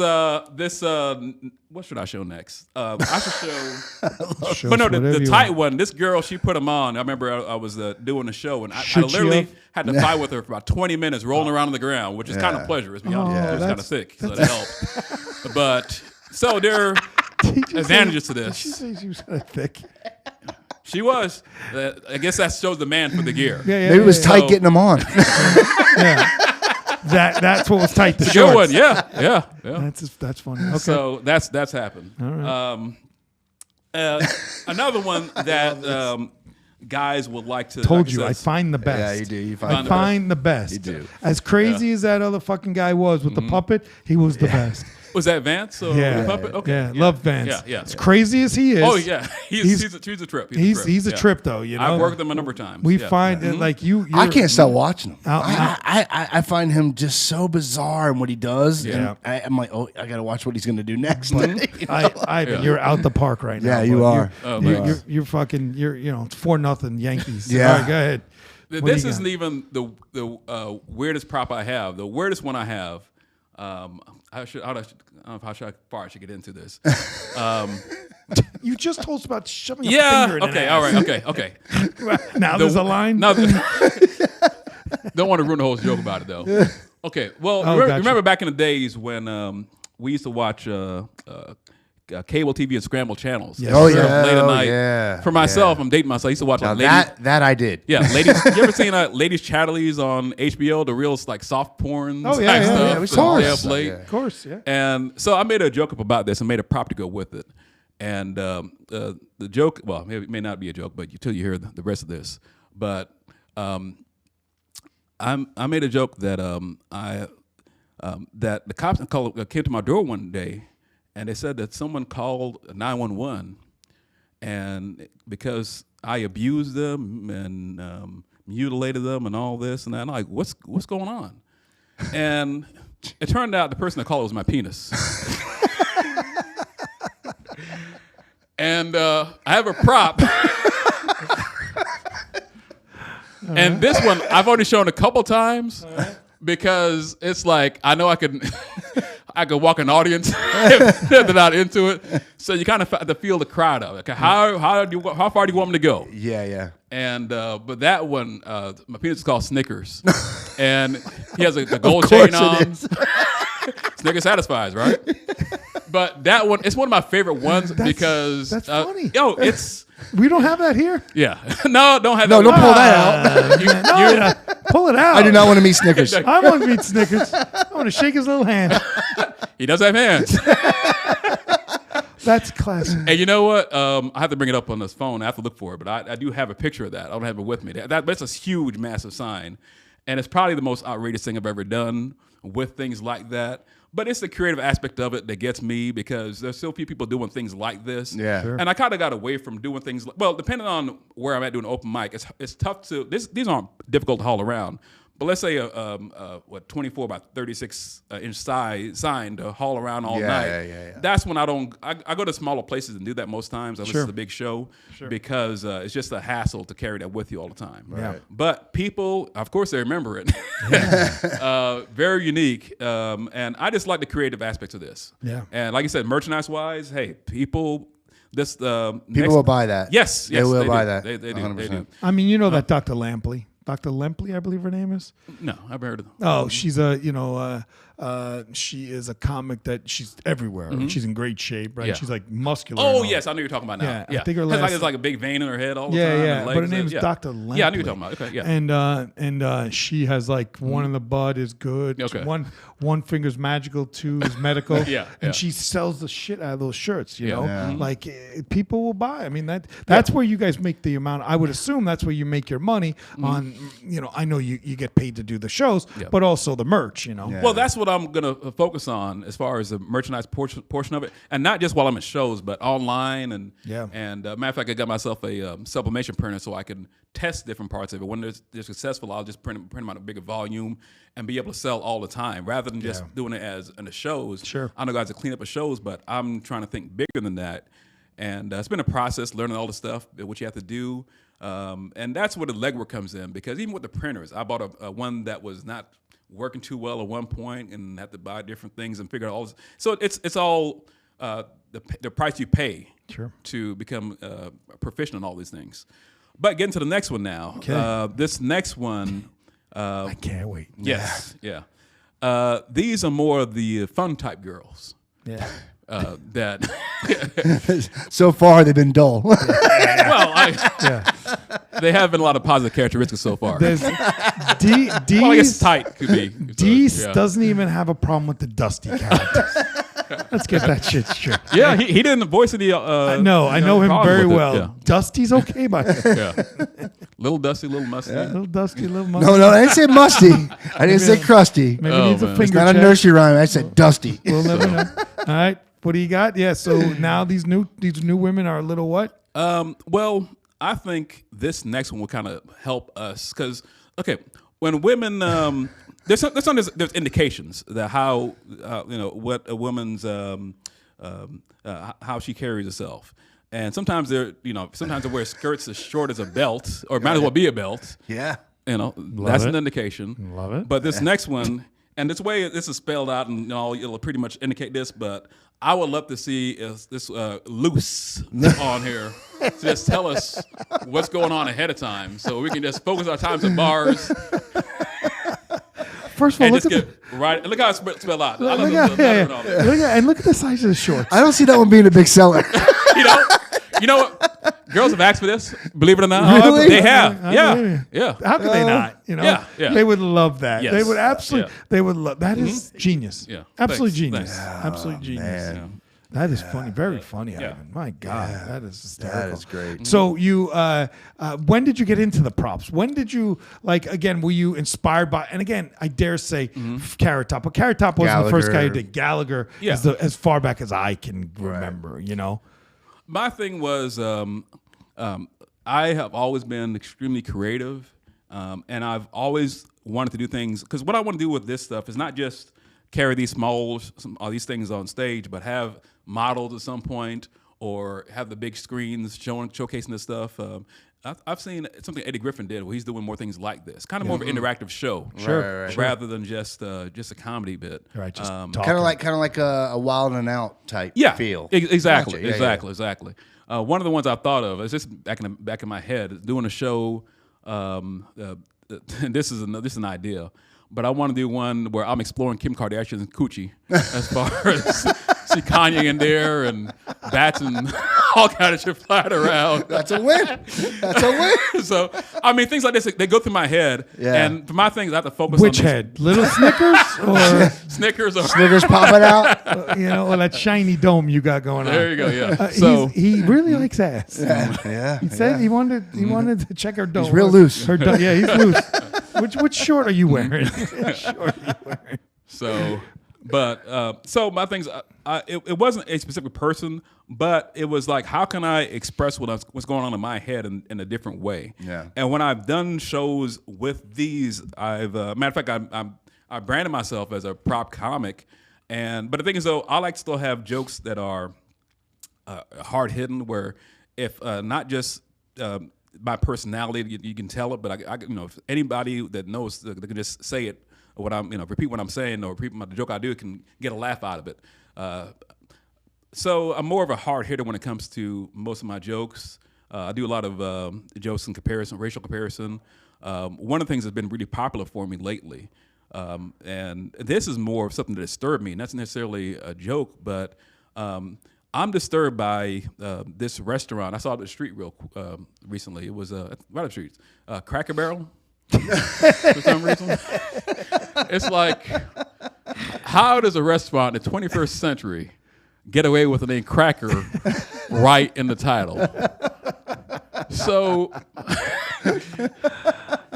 what should I show next? I should show. Show But no, us the whatever you tight want. one. This girl, she put them on. I remember I was doing a show, and I Should she literally have? had to fight with her for about 20 minutes, rolling around on the ground, which is kind of Yeah. pleasurous. To be honest, Oh, it was kind of that's- thick, so that helped. But so there are Did you say- advantages to Did she this. say she was kind of thick? She was. I guess that shows the man for the gear. Yeah, Maybe it was tight So- getting them on. That's what was tight. The Good shorts. one. Yeah. That's funny. Okay. So that's happened. Another one that guys would like to. Told like you, I says- find the best. Yeah, you do. You I find find the best. You do. As crazy as that other fucking guy was with the puppet, he was the best. Was that Vance or Yeah. the puppet? Okay. Yeah, love Vance. Yeah. As crazy as he is. Oh yeah, he's a trip. He's a Yeah. trip though. You know, I've worked with him a number of times. We Yeah. find that like you. I can't stop watching him. Out- I find him just so bizarre in what he does. Yeah. And I'm like, oh, I got to watch what he's going to do next. You know? Ivan, you're out the park right now. Yeah, you bud. are. You're fucking. It's 4-0 Yankees. Yeah. All right, go ahead. What do This you isn't got? even the weirdest prop I have. The weirdest one I have. How far I should get into this. You just told us about shoving a Yeah. finger in an Okay. ass. All right. Okay. Now there's a line. No, don't want to ruin the whole joke about it though. Okay. Well, gotcha. remember back in the days when we used to watch cable TV and scramble channels. Yes. Oh, sir. yeah. Late at Oh, night. yeah. For myself, I'm dating myself. I used to watch Now like ladies. that I did. Yeah, ladies. You ever seen Ladies Chatterleys on HBO? The real like soft porn Oh, yeah, type yeah, stuff. yeah, we that saw stay it. up late. Yeah. Of course, yeah. And so I made a joke up about this and made a prop to go with it. And the joke, well, maybe it may not be a joke, but until you hear the rest of this. But I made a joke that that the cops came to my door one day, and they said that someone called 911, and because I abused them and mutilated them and all this and that, and I'm like, what's going on? And it turned out the person that called was my penis. And I have a prop. And this one I've already shown a couple times because it's like I know I could walk an audience if they're not into it. So you kind of have to feel the crowd of it. Okay, how far do you want me to go? Yeah. And but that one, my penis is called Snickers, and he has a gold Of course chain on. it is. Snickers satisfies, right? But that one, it's one of my favorite ones because that's funny. It's We don't have that here. yeah. No, don't have No, that. don't one. pull that out. Pull it out. I do not want to meet Snickers. I want to meet Snickers. I want to shake his little hand. He does have hands. That's classic. And you know what? I have to bring it up on this phone. I have to look for it, but I do have a picture of that. I don't have it with me. That's a huge, massive sign, and it's probably the most outrageous thing I've ever done with things like that. But it's the creative aspect of it that gets me because there's still few people doing things like this. Yeah. Sure. And I kind of got away from doing things. Well, depending on where I'm at doing open mic, it's tough to. These aren't difficult to haul around. But let's say a 24 by 36 inch sign to haul around all night. Yeah. That's when I don't. I go to smaller places and do that most times unless it's a big show because it's just a hassle to carry that with you all the time. Right. But people, of course, they remember it. Very unique, and I just like the creative aspects of this. Yeah. And like you said, merchandise wise, hey, people. this People will buy that. Yes, They will do. buy that. They do. 100%. They do. I mean, you know that Dr. Lampley. Dr. Lempley, I believe her name is. No, I've heard of them. Oh, she's she is a comic that she's everywhere. She's in great shape, right? Yeah. She's like muscular. Oh and all. yes, I know you're talking about now. Yeah, Yeah, I think her It's last- there's like a big vein in her head all the Yeah, time. yeah. and But her legs, name is yeah. Dr. Lempley. Yeah, I knew you're talking about. Okay, yeah. And she has like one in the bud is good. Okay. One finger's magical, two is medical. Yeah, And yeah. she sells the shit out of those shirts. You Yeah. know, Yeah. like people will buy. I mean that's where you guys make the amount. I would assume that's where you make your money on. You know, I know you get paid to do the shows, Yeah. but also the merch. You know. Yeah. Well, that's what I'm gonna focus on as far as the merchandise portion of it, and not just while I'm at shows, but online and Yeah. And matter of fact, I got myself a sublimation printer so I can test different parts of it. When they're successful, I'll just print them out a bigger volume and be able to sell all the time rather than just doing it as in the shows. Sure. I know guys that clean up at shows, but I'm trying to think bigger than that. And it's been a process learning all the stuff what you have to do. And that's where the legwork comes in, because even with the printers, I bought a one that was not working too well at one point and had to buy different things and figure out all this. So it's all the price you pay to become proficient in all these things. But getting to the next one now. Okay. This next one. I can't wait. Yes. Yeah. These are more of the fun type girls. Yeah. That So far, they've been dull. they have been a lot of positive characteristics so far. There's Well, I guess Dees. tight could be. Dees Yeah. doesn't even have a problem with the Dusty characters. Let's get that shit straight. Yeah, he didn't voice any. No, I know him problem very with it. well. Yeah. Dusty's okay by him. Yeah. Little dusty, little musty. Little Dusty, little monkey. No, I didn't say musty. I didn't say crusty. Maybe Oh, needs a man. finger It's not a check. nursery rhyme. I said dusty. We'll never know. All right, what do you got? Yeah, so now these new women are a little what? Well, I think this next one will kind of help us because, okay, when women, there's indications that how what a woman's how she carries herself, and sometimes they wear skirts as short as a belt, or might as well be a belt. Yeah. That's it. an indication. Love it. But this next one, and this way this is spelled out, and it'll pretty much indicate this. But I would love to see this loose on here. To just tell us what's going on ahead of time, so we can just focus our times at bars First of all, and look just at get right. Look how it's spelled out. I love look the at letter and all that. look at the size of the shorts. I don't see that one being a big seller. You know what? Girls have asked for this. Believe it or not, Really? they have. I Yeah, believe you. yeah. How could they not? Yeah, yeah. They would love that. Yes. They would absolutely. Yeah. They would love. That is genius. Yeah. Absolute Thanks. genius. Thanks. Absolute genius. man. That is funny. Very funny, Yeah. Ivan. My God, that is hysterical. That is great. So you, when did you get into the props? When did you again? Were you inspired by? And again, I dare say Carrot Top, but Carrot Top wasn't the first guy who Gallagher. did. Gallagher, Yeah. as far back as I can remember. You know. My thing was, I have always been extremely creative, and I've always wanted to do things, because what I want to do with this stuff is not just carry these all these things on stage, but have models at some point, or have the big screens showcasing this stuff. I've seen something Eddie Griffin did where he's doing more things like this, kind of more of an interactive show, Sure. Right. rather than just a comedy bit. Right. Just Kind of like a wild and out type feel. Exactly, Gotcha. Yeah, exactly. One of the ones I thought of is just back in my head, is doing a show. And this is an idea, but I want to do one where I'm exploring Kim Kardashian's coochie, as far as see Kanye in there and bats and all kind of shit flying around. That's a win. That's a win. So I mean, things like this, they go through my head, Yeah. and for my things, I have to focus Which on these head? Little Snickers or Snickers or Snickers popping out. or that shiny dome you got going on? there you go, yeah. So he really likes ass. Yeah. He said he wanted to check her dome. He's real loose. Her dome. Yeah, he's loose. Which short are you wearing? Which short are you wearing? So, but so my things, it wasn't a specific person, but it was like, how can I express what's going on in my head in a different way? Yeah. And when I've done shows with these, I've matter of fact, I branded myself as a prop comic, but the thing is though, I like to still have jokes that are hard hitting, where if not just my personality, you can tell it, but I if anybody that knows, they can just say it, or repeat what I'm saying, or repeat the joke I do, can get a laugh out of it. So I'm more of a hard hitter when it comes to most of my jokes. I do a lot of jokes in comparison, racial comparison. One of the things that's been really popular for me lately, and this is more of something that disturbed me, and that's necessarily a joke, but I'm disturbed by this restaurant. I saw it up the street recently. It was right up the street, Cracker Barrel. For some reason, it's like, how does a restaurant in the 21st century get away with the name Cracker right in the title? So,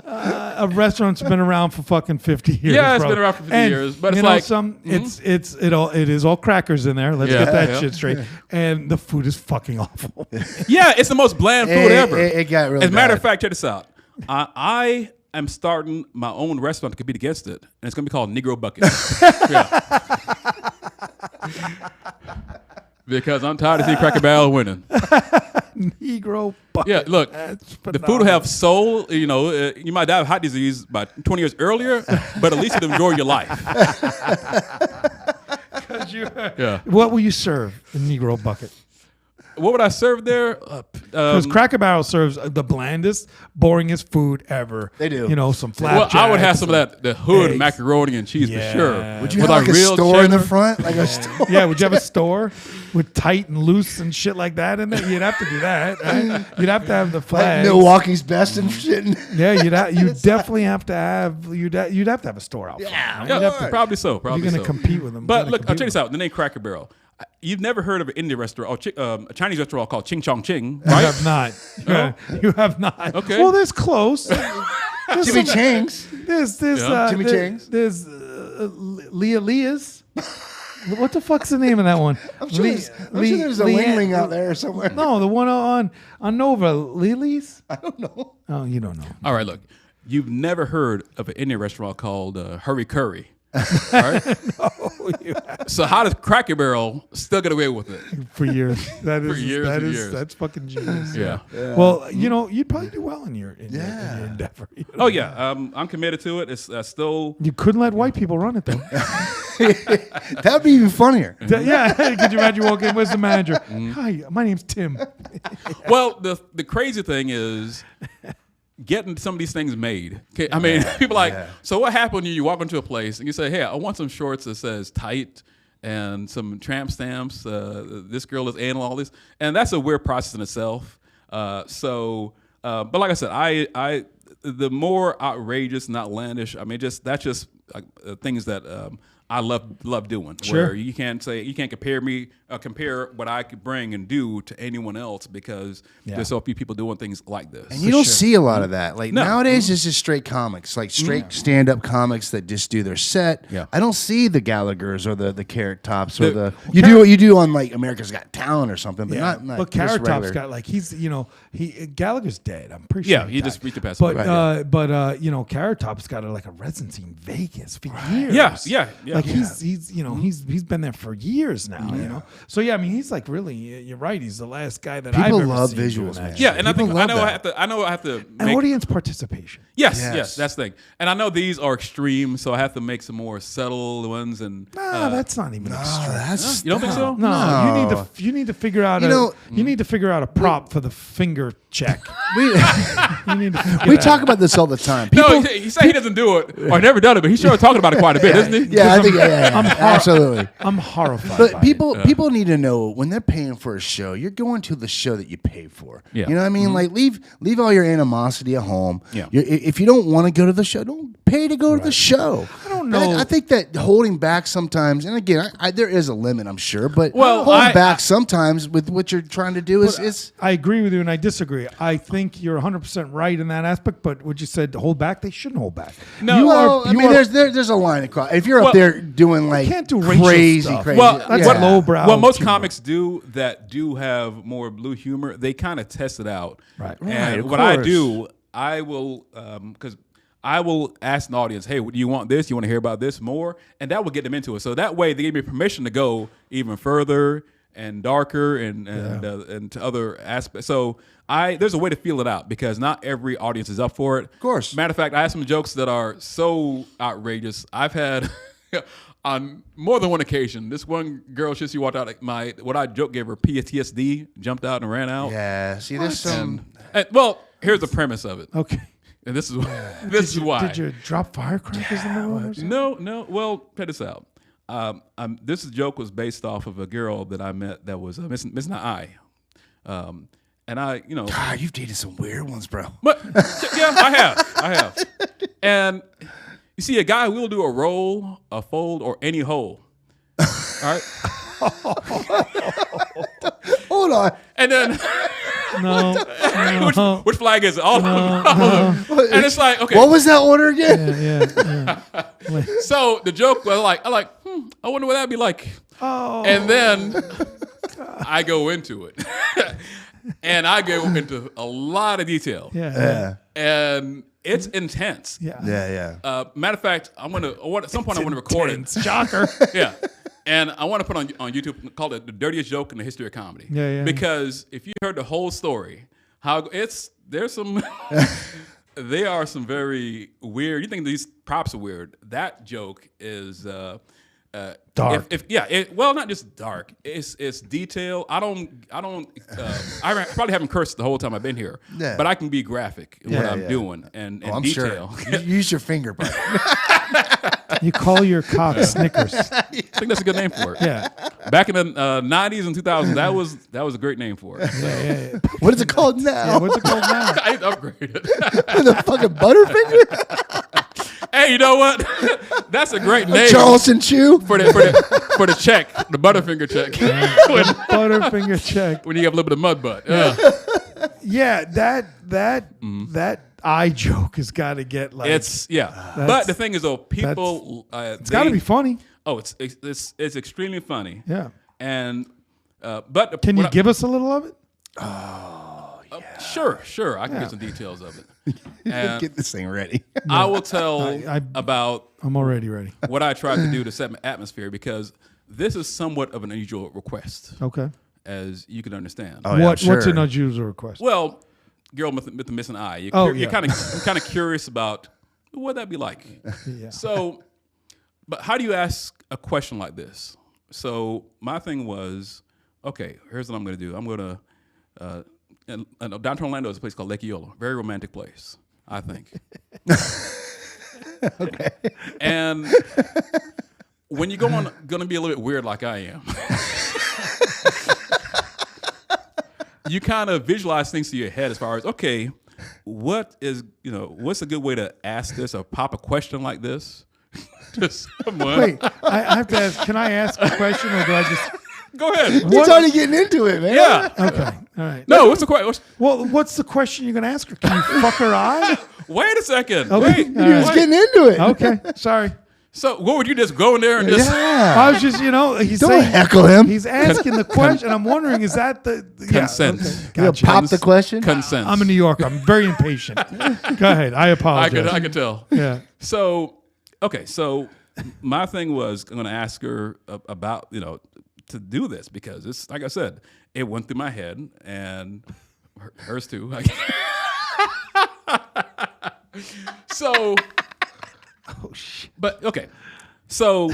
a restaurant's been around for fucking 50 years. yeah, it's bro. been around for 50 And years, but it's you know like it is all crackers in there. Let's Yeah, get that yeah. shit straight. And the food is fucking awful. yeah, it's the most bland food ever. It got really As a matter of bad. fact, check this out. I am starting my own restaurant to compete against it, and it's going to be called Negro Bucket. Yeah. Because I'm tired of seeing Cracker Barrel winning. Negro bucket. Yeah, look, That's the food will phenomenal. have soul. You know, you might die of heart disease about 20 years earlier, but at least you'll enjoy your life. Yeah. What will you serve in Negro bucket? What would I serve there? Because Cracker Barrel serves the blandest, boringest food ever. They do. You know, some Well, flapjacks. I would have some of that, the hood eggs. macaroni and cheese Yeah. for sure. Would you With have like a real store in the cheddar. front? Like a store? Yeah, would you have a store with tight and loose and shit like that in there? You'd have to do that. Right? You'd have to have the Like flags. Milwaukee's best and shit. Yeah, you definitely have to have you'd have to have a store out front. Right? Yeah, You'd have to- probably so. Probably You're gonna so. compete with them. But You're gonna look, I'll compete check this with out. The name Cracker Barrel. You've never heard of an Indian restaurant, or a Chinese restaurant called Ching Chong Ching, them. You right? have not. You have not. Okay. Well, there's close. Jimmy Chang's. There's Yeah. Jimmy Chang's? There's Leah's. What the fuck's the name of that one? I'm sure there's a Ling Ling out there somewhere. No, the one on Nova. Lily's? I don't know. Oh, you don't know. All right, look. You've never heard of an Indian restaurant called Hurry Curry. All right? So how does Cracker Barrel still get away with it? For years. That is years that and is years. that's fucking genius. Yeah. Well, you know, you'd probably do well in your endeavor. You know? Oh yeah, I'm committed to it. It's still. You couldn't let white people run it though. That'd be even funnier. Yeah, could you imagine walking in? Where's the manager? Mm-hmm. Hi, my name's Tim. Well, the crazy thing is getting some of these things made. Okay, I mean, people are like, so what happened when you walk into a place and you say, hey, I want some shorts that says tight and some tramp stamps. This girl is anal, all this, and that's a weird process in itself. But like I said, I the more outrageous and outlandish, I mean, that's just things that I love doing. Sure. Where you can't compare what I could bring and do to anyone else because there's so few people doing things like this. And you don't see a lot of that. Like No. nowadays, it's just straight comics, like straight stand-up comics that just do their set. Yeah. I don't see the Gallaghers or the Carrot Tops or The- you do what you do on like America's Got Talent or something, but not but just Carrot Top's regular. got like Gallagher's dead. I'm pretty sure. Yeah, he just reached the past. But Right. you know, Carrot Top's got like a residency in Vegas for years. Yeah. Like he's you know he's been there for years now. You know, so yeah, I mean he's like really. You're right. He's the last guy that People I've ever love seen doing visuals, that man. shit. Yeah, and I People think I love know that. I have to And make audience participation. yes, that's the thing. And I know these are extreme, so I have to make some more subtle ones. And Nah, that's not even extreme. That's you don't think so? No, you need to figure out you need to figure out a prop for the finger check. we You need to figure we that talk out. about this all the time. No, People, he said he doesn't do it or never done it, but he's sure talking about it quite a bit, isn't he? yeah, I think absolutely. I'm horrified. But by people need to know when they're paying for a show, you're going to the show that you pay for. Yeah. You know what I mean? Like leave all your animosity at home. Yeah. If you don't want to go to the show, don't pay to go to the show. I don't know. I think that holding back sometimes, and again, there is a limit, I'm sure, but Well, holding back sometimes with what you're trying to do is I agree with you and I disagree. I think you're 100% right in that aspect, but what you said to hold back, they shouldn't hold back. No. well, I mean, there's a line across. If you're Well, up there doing like can't do racial crazy, stuff. crazy, Well, That's yeah. lowbrow. Well, most humor. comics do that do have more blue humor. They kind of test it out. Right. Right, And of what I course. do, I will, because I will ask an audience, hey, do you want this? You want to hear about this more? And that will get them into it. So that way they give me permission to go even further and darker and to other aspects. So there's a way to feel it out because not every audience is up for it. Of course. Matter of fact, I have some jokes that are so outrageous. I've had on more than one occasion. This one girl, she walked out. What I joke gave her PTSD, jumped out and ran out. Yeah. See, there's some. Well, here's the premise of it. Okay. And this is this is why. Did you drop firecrackers in the room or something? No. Well, check this out. This joke was based off of a girl that I met that was missing an eye. And I, God, you've dated some weird ones, bro. But yeah, I have. And you see, a guy will do a roll, a fold, or any hole. All right. Hold on. And then No. which flag is it? All of them. And it's like, okay. What was that order again? Yeah. So the joke was like, I wonder what that'd be like. Oh. And then I go into it. And I go into a lot of detail. Yeah. And it's intense. Yeah. Matter of fact, at some point I want to record it. Shocker. Yeah. And I want to put on YouTube, called it the dirtiest joke in the history of comedy. Yeah. Because if you heard the whole story, they are some very weird. You think these props are weird? That joke is dark. Well, not just dark. It's detail. I probably haven't cursed the whole time I've been here, but I can be graphic in what I'm doing and I'm detail. Sure. Use your finger, bro. You call your cock Snickers. I think that's a good name for it. Yeah. Back in the 90s and 2000s, that was a great name for it. So. Yeah. What is it called now? Yeah, what's it called now? I upgraded. The fucking Butterfinger? Hey, you know what? That's a great name. Charleston Chew? For the check, the Butterfinger check. Butterfinger check. When you have a little bit of mud butt. Yeah, that eye joke has got to get like. But the thing is though, people. It's got to be funny. Oh, it's extremely funny. Yeah. And but can you give us a little of it? Sure. I can get some details of it. And Get this thing ready. I will tell about. I'm already ready. What I tried to do to set my atmosphere, because this is somewhat of an unusual request. Okay. As you can understand. Oh, yeah, What's an unusual request? Well, girl with the missing eye. You're kind of curious about what that'd be like. Yeah. So, but how do you ask a question like this? So my thing was, okay, here's what I'm going to do. I'm going to downtown Orlando is a place called Lake Eola, very romantic place, I think. Okay. And when you're going to be a little bit weird like I am. You kind of visualize things to your head as far as, okay, what's a good way to ask this or pop a question like this to someone? Wait, I have to ask. Can I ask a question or do I just? Go ahead. He's already getting into it, man. Yeah. Okay. All right. No, what's the question? Well, what's the question you're going to ask her? Can you fuck her eye? Wait a second. Okay. Wait. All He was right. getting into it. Okay. Sorry. So what would you just go in there and just I was just, he's Don't saying, heckle him. he's asking the question. I'm wondering, is that the Consent. Okay, You'll gotcha. pop the question. consent? I'm a New Yorker. I'm very impatient. Go ahead. I apologize. I could tell. Yeah. So, okay. So my thing was I'm going to ask her about, to do this because it's, like I said, it went through my head and hers too. So, Oh, shit. but okay. So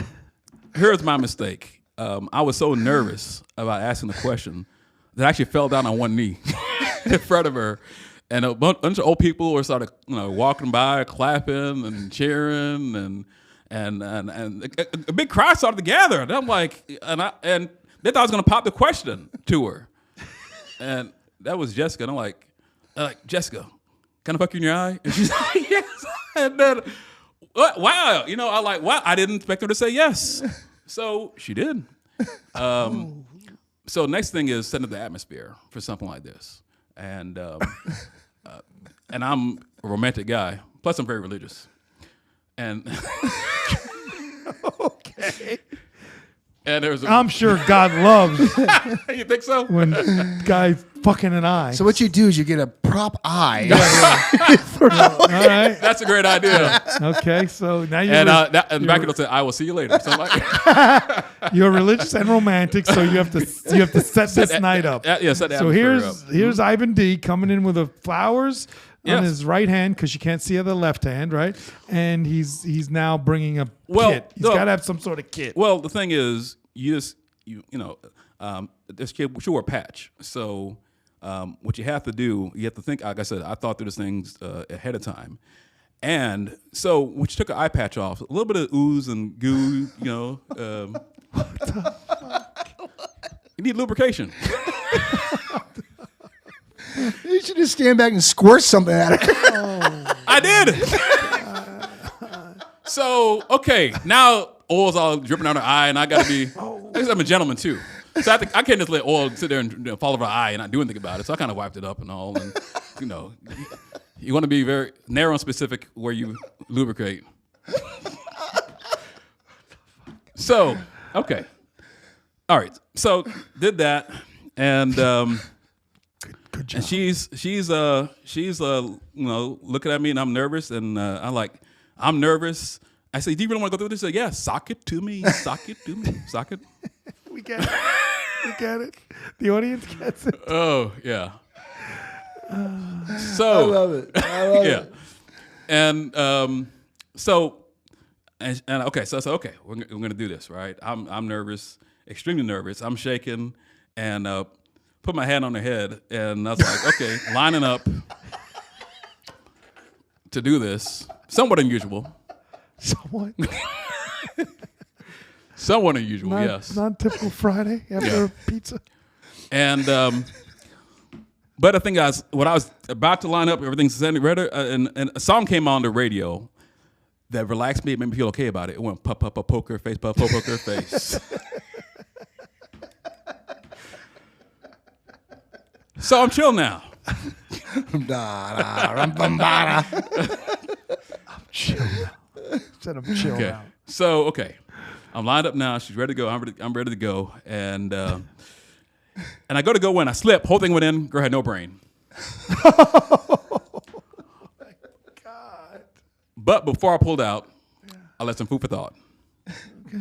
here's my mistake. I was so nervous about asking the question that I actually fell down on one knee in front of her. And a bunch of old people were started, walking by, clapping and cheering, and a big crowd started to gather. And I'm like, and they thought I was gonna pop the question to her, and that was Jessica. And I'm like, Jessica, can I fuck you in your eye? And she's like, yes. And then, wow, I like, wow, I didn't expect her to say yes. So she did. So next thing is setting up the atmosphere for something like this, and I'm a romantic guy. Plus, I'm very religious, and Okay. and there's I'm sure God loves you think so? when guys fucking an eye. So what you do is you get a prop eye. All right. That's a great idea. Okay. So now you're And back it'll say, "I will see you later." So I'm like, you're religious and romantic, so you have to set this night up. yeah, set the So atmosphere up. here's Ivon Dee coming in with the flowers, on his right hand because you can't see the left hand, right? And he's now bringing a kit. He's got to have some sort of kit. Well, the thing is, this kid she wore a patch. So what you have to do, you have to think. Like I said, I thought through these things ahead of time. And so when she took her eye patch off, a little bit of ooze and goo, you need lubrication. You should just stand back and squirt something at her. I did. So, okay, now oil's all dripping down her eye, and I got to be, I guess I'm a gentleman too. So I can't just let oil sit there and fall over her eye and not do anything about it. So I kind of wiped it up and all. And, you want to be very narrow and specific where you lubricate. So, okay. All right. So did that. And, Good job. and she's looking at me and I'm nervous and I'm nervous. I say, do you really want to go through this? She said, yeah, sock it to me, sock it to me, sock it. We get it. We get it. The audience gets it. Oh yeah. So I love it. I love it. And so okay, so okay, we're gonna do this, right? I'm nervous, extremely nervous. I'm shaking, and put my hand on her head, and I was like, okay, lining up to do this. Somewhat unusual. Somewhat. Somewhat unusual, yes. Not typical Friday after a pizza. And but the thing is, when I was about to line up, everything's ready, and a song came on the radio that relaxed me, it made me feel okay about it. It went pup poker face, pup poker face. So I'm chill now. I'm chill now. Said I'm chill Okay. now. So okay, I'm lined up now. She's ready to go. I'm ready to go. And I go to go in. I slip. Whole thing went in. Girl had no brain. Oh my God. But before I pulled out, I left some food for thought. Okay.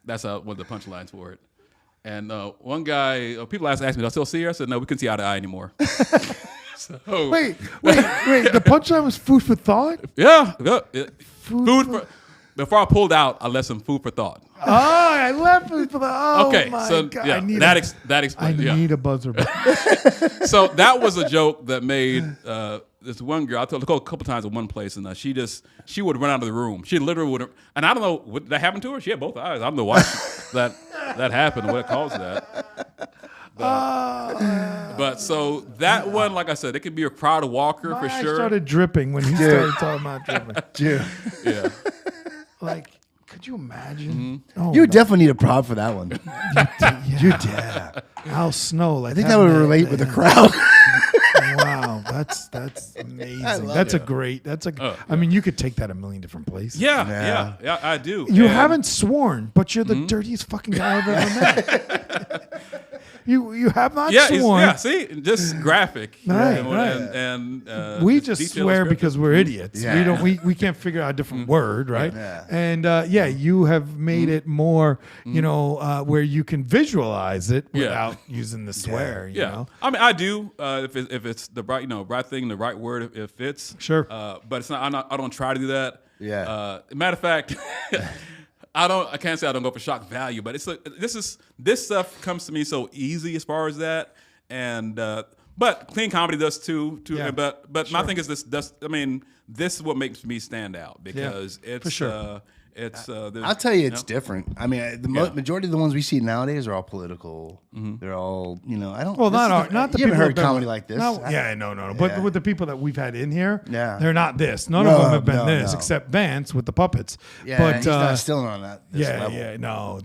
That's one of the punchlines for it. And one guy, people asked me, do I still see her? I said, no, we couldn't see eye to eye anymore. So, Wait. The punchline was food for thought? yeah. Food For, before I pulled out, I left some food for thought. Oh, I left food for the. Oh Okay, my so God. yeah, I need that I explains. Yeah. need a buzzer. So that was a joke that made this one girl. I told her a couple times in one place, and she would run out of the room. She literally would, and I don't know what that happened to her. She had both eyes. I don't know why that happened, what caused that. But so that one, like I said, it could be a crowd walker for I sure. started dripping when he started talking about dripping. Dude. Yeah. Like, could you imagine? Mm-hmm. Oh, You no. definitely need a prop for that one. You did. Al Snow. Like I think that would relate with the crowd. Wow, that's amazing. That's a great. I mean, you could take that a million different places. Yeah, I do. You And- haven't sworn, but you're the dirtiest fucking guy I've ever met. You have not sworn. Yeah, see, just graphic. Right, And We just just detailed swear script. because we're idiots. Yeah. We can't figure out a different word, right? Yeah. And you have made it more, where you can visualize it Yeah. without using the swear. You Yeah, know? I mean, I do if it's the right thing, the right word, if it fits. Sure. But it's not. I don't try to do that. Yeah. Matter of fact, I can't say I don't go for shock value, but it's like this stuff comes to me so easy as far as that, and but clean comedy does too. Yeah. But my thing is this. This is what makes me stand out because it's for sure. I'll tell you, it's different. I mean, the majority of the ones we see nowadays are all political. They're all, I don't. Well, this not is not the you people haven't heard that- comedy like this. No, no. But Yeah. with the people that we've had in here, Yeah. they're not this. None of them have been No, this, no. except Vance with the puppets. Yeah, but he's not still on that. This level. no.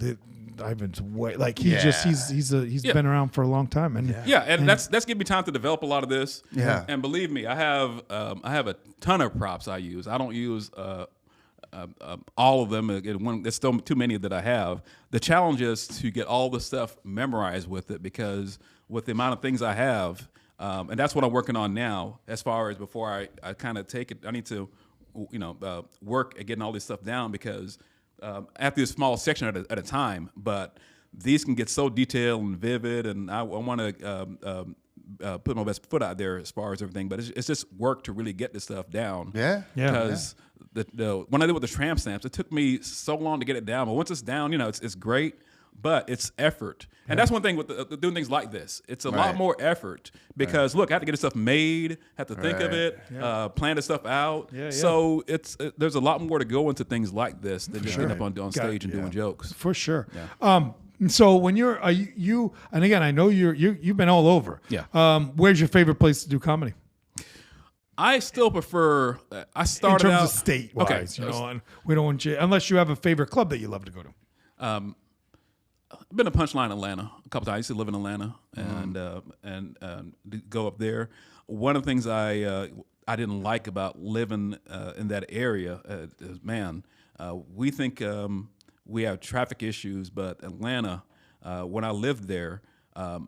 Ivan's way like Yeah. he's been around for a long time, and and that's given me time to develop a lot of this. Yeah. And believe me, I have a ton of props I use. I don't use all of them. There's still too many that I have. The challenge is to get all the stuff memorized with it because with the amount of things I have, and that's what I'm working on now. As far as before I kind of take it, I need to work at getting all this stuff down because after a small section at a time, but these can get so detailed and vivid, and I want to put my best foot out there as far as everything. But it's just work to really get this stuff down. Yeah. Because when I did with the tramp stamps, it took me so long to get it down. But once it's down, it's great. But it's effort. And that's one thing with doing things like this. It's a lot more effort because, look, I have to get this stuff made, have to think of it, plan this stuff out. So there's a lot more to go into things like this than just getting up on stage and doing jokes. For sure. So when you're you and again, I know you've been all over. Yeah. Where's your favorite place to do comedy? I still prefer. I started in terms out of state-wise, and we don't want you unless you have a favorite club that you love to go to. I've been to Punchline Atlanta a couple times. I used to live in Atlanta and go up there. One of the things I didn't like about living in that area is, we think we have traffic issues, but Atlanta, when I lived there, I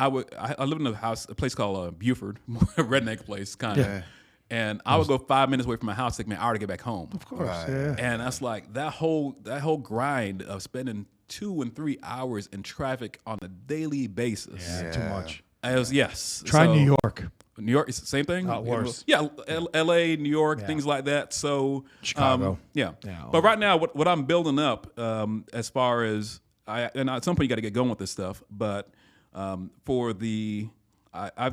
lived in a place called Buford, a redneck place, kind of. And I would go 5 minutes away from my house, take me an hour to get back home. Of course, yeah. And that's like that whole grind of spending 2 and 3 hours in traffic on a daily basis. Yeah, too much. Try New York. New York is the same thing? Worse. Yeah, L.A., New York, things like that. So Chicago. But right now, what I'm building up, as far as and at some point you got to get going with this stuff. But I've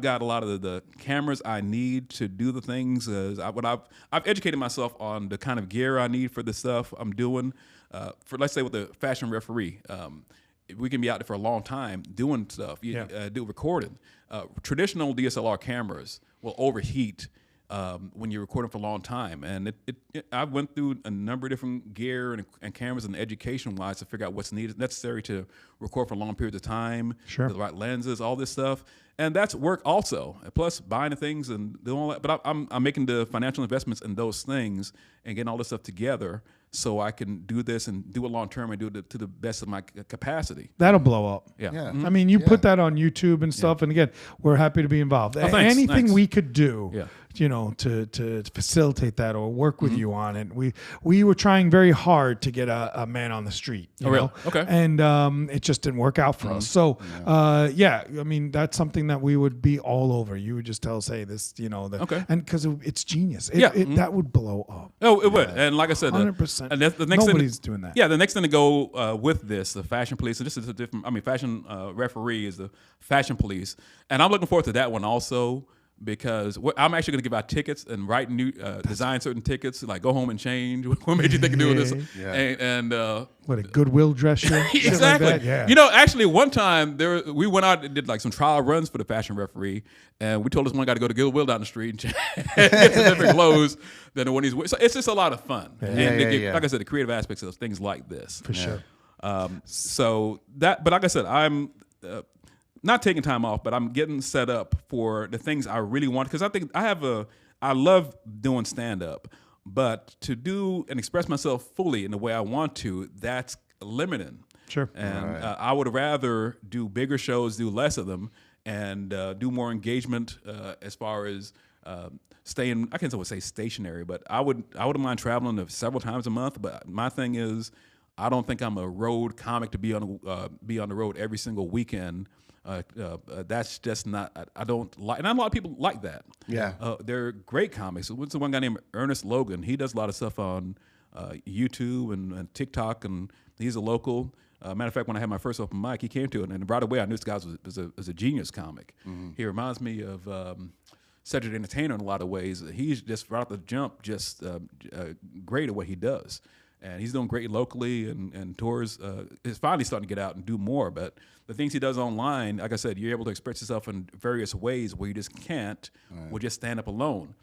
got a lot of the cameras I need to do the things. I've educated myself on the kind of gear I need for the stuff I'm doing. For let's say with the fashion referee, we can be out there for a long time doing stuff, do recording. Traditional DSLR cameras will overheat when you're recording for a long time, and I went through a number of different gear and cameras and education-wise to figure out what's necessary to record for long periods of time, the right lenses, all this stuff. And that's work also. Plus buying the things and doing all that. But I'm making the financial investments in those things and getting all this stuff together so I can do this and do it long term and do it to the best of my capacity. That'll blow up. Yeah. Mm-hmm. I mean, you put that on YouTube and stuff, and again, we're happy to be involved. Anything we could do, to facilitate that or work with you on it. We were trying very hard to get a man on the street. You know? Really? Okay. And it just didn't work out for us. So, I mean, that's something that we would be all over. You would just tell us, hey, this, and because it's genius. That would blow up. Oh, it would. And like I said, 100%. And the next Nobody's doing that. Yeah, the next thing to go with this, the fashion police, and this is a different. I mean, fashion referee is the fashion police, and I'm looking forward to that one also because I'm actually going to give out tickets and write new, design certain tickets, like go home and change. What made you think of doing this? Yeah. And what a Goodwill dress show. Exactly. Like that? Yeah. Actually, one time we went out and did like some trial runs for the fashion referee, and we told this one guy to go to Goodwill down the street and get some different clothes than the one he's wearing. So it's just a lot of fun. Like I said, the creative aspects of things like this. For sure. So that, but like I said, I'm not taking time off, but I'm getting set up for the things I really want because I think I love doing stand up, but to do and express myself fully in the way I want to, that's limiting. Sure. And I would rather do bigger shows, do less of them, and do more engagement as far as staying. I can't say stationary, but I wouldn't mind traveling several times a month. But my thing is, I don't think I'm a road comic to be on the road every single weekend. That's just not. I don't like, and not a lot of people like that. Yeah, they're great comics. What's the one guy named Ernest Logan? He does a lot of stuff on YouTube and TikTok, and he's a local. Matter of fact, when I had my first open mic, he came to it, and right away I knew this guy was a genius comic. Mm-hmm. He reminds me of Cedric the Entertainer in a lot of ways. He's just right off the jump, just great at what he does. And he's doing great locally and tours. Is finally starting to get out and do more. But the things he does online, like I said, you're able to express yourself in various ways where you just can't with just stand up alone.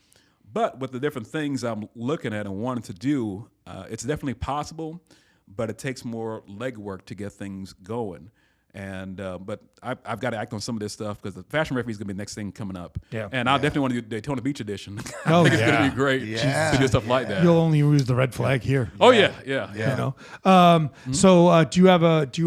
But with the different things I'm looking at and wanting to do, it's definitely possible, but it takes more legwork to get things going. And but I've got to act on some of this stuff because the fashion referee is going to be the next thing coming up. Yeah. And I definitely want to do Daytona Beach edition. I think it's going to be great to do stuff like that. You'll only use the red flag here. Oh yeah. You know. So do you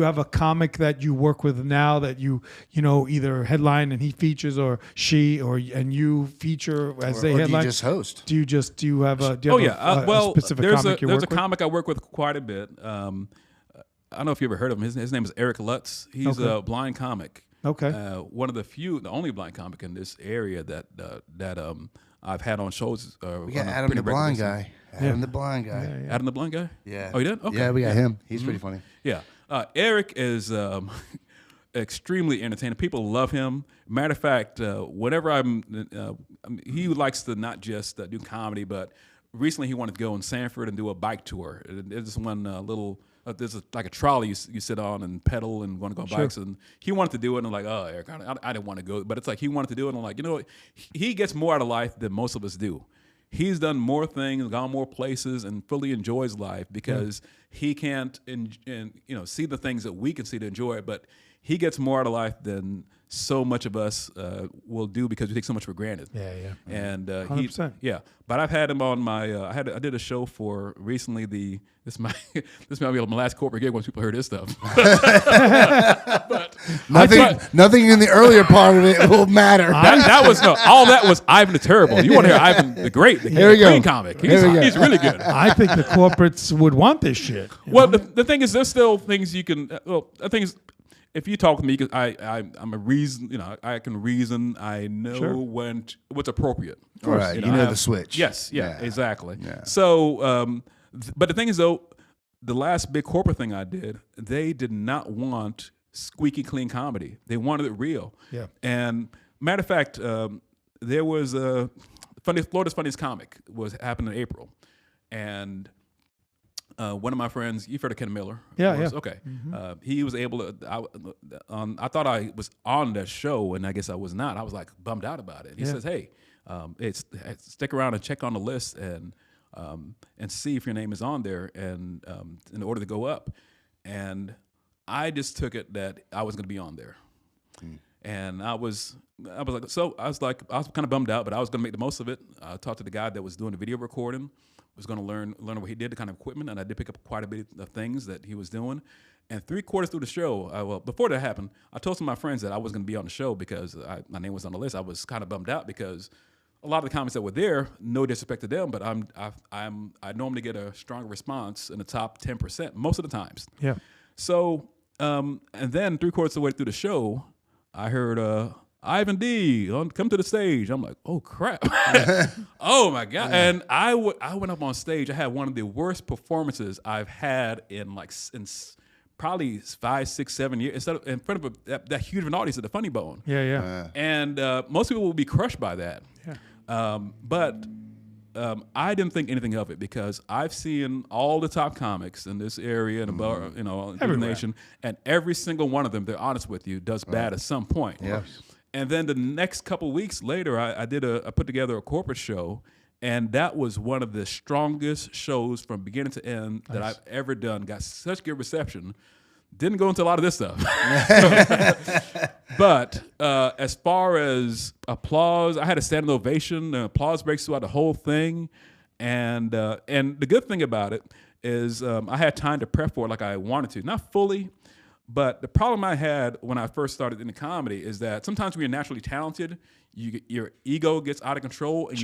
have a comic that you work with now that you either headline and he features or she and you feator as they headline? Do you just host? Do you have a specific comic you work with? There's a comic I work with quite a bit. I don't know if you ever heard of him. His name is Eric Lutz. He's a blind comic. Okay. One of the only black comic in this area that I've had on shows. We got Adam the blind guy. Adam the blind guy. Adam the blind guy? Yeah. Oh, you did? Okay. Yeah, we got him. He's pretty funny. Yeah. Eric is extremely entertaining. People love him. Matter of fact, whenever he likes to not just do comedy, but recently he wanted to go in Sanford and do a bike tour. There's this one there's like a trolley you sit on and pedal and want to go on bikes. And he wanted to do it, and I'm like, oh, Eric, I didn't want to go. But it's like he wanted to do it, and I'm like, you know what? He gets more out of life than most of us do. He's done more things, gone more places, and fully enjoys life because he can't see the things that we can see to enjoy it. But he gets more out of life than so much of us will do because we take so much for granted. Yeah. And 100%. But I've had him on my. I did a show for recently. This might be my last corporate gig once people heard this stuff. But Nothing in the earlier part of it will matter. All that was Ivon the Terrible. You want to hear Ivon the Great, the clean comic. He's really good. I think the corporates would want this shit. Well, the thing is, there's still things you can. The thing is, if you talk to me, I'm a reason. I can reason. I know what's appropriate. All right, you know the switch. Yes, exactly. Yeah. So, but the thing is, though, the last big corporate thing I did, they did not want squeaky clean comedy. They wanted it real. Yeah. And matter of fact, there was Florida's Funniest Comic happened in April, and one of my friends, you've heard of Ken Miller? Yeah. Okay. He was able to. I thought I was on that show, and I guess I was not. I was like bummed out about it. He says, "Hey, stick around and check on the list and see if your name is on there, and in order to go up." And I just took it that I was going to be on there, and I was kind of bummed out, but I was going to make the most of it. I talked to the guy that was doing the video recording. Was going to learn what he did, the kind of equipment, and I did pick up quite a bit of things that he was doing. And 3/4 through the show, before that happened, I told some of my friends that I was going to be on the show because my name was on the list. I was kind of bummed out because a lot of the comments that were there, no disrespect to them, but I normally get a stronger response in the top 10% most of the times. Yeah. So and then 3/4 of the way through the show, I heard Ivon Dee, come to the stage. I'm like, oh crap. Oh my God. And I went up on stage. I had one of the worst performances I've had in probably 5, 6, 7 years, instead of in front of that huge of an audience at the Funny Bone. Yeah. And most people will be crushed by that. Yeah. But I didn't think anything of it because I've seen all the top comics in this area and about, in the nation, and every single one of them, they're honest with you, does bad at some point. Yeah. And then the next couple weeks later, I put together a corporate show, and that was one of the strongest shows from beginning to end that I've ever done. Got such good reception. Didn't go into a lot of this stuff. But as far as applause, I had a standing ovation. The applause breaks throughout the whole thing. And the good thing about it is I had time to prep for it like I wanted to. Not fully. But the problem I had when I first started in the comedy is that sometimes when you're naturally talented, your ego gets out of control, and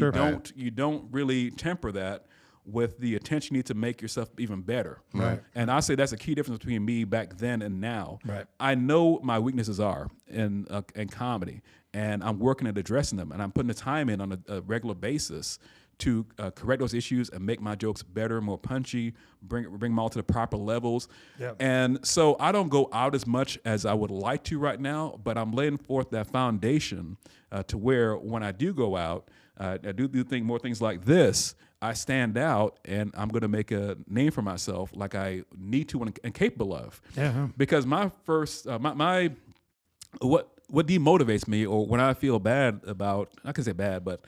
you don't really temper that with the attention you need to make yourself even better. Right. And I say that's a key difference between me back then and now. Right. I know my weaknesses are in comedy, and I'm working at addressing them, and I'm putting the time in on a regular basis to correct those issues and make my jokes better, more punchy, bring them all to the proper levels. Yep. And so I don't go out as much as I would like to right now, but I'm laying forth that foundation to where when I do go out, I do think more things like this, I stand out, and I'm going to make a name for myself like I need to and capable of. Yeah. Because my first, what demotivates me, or when I feel bad about, I can say bad, but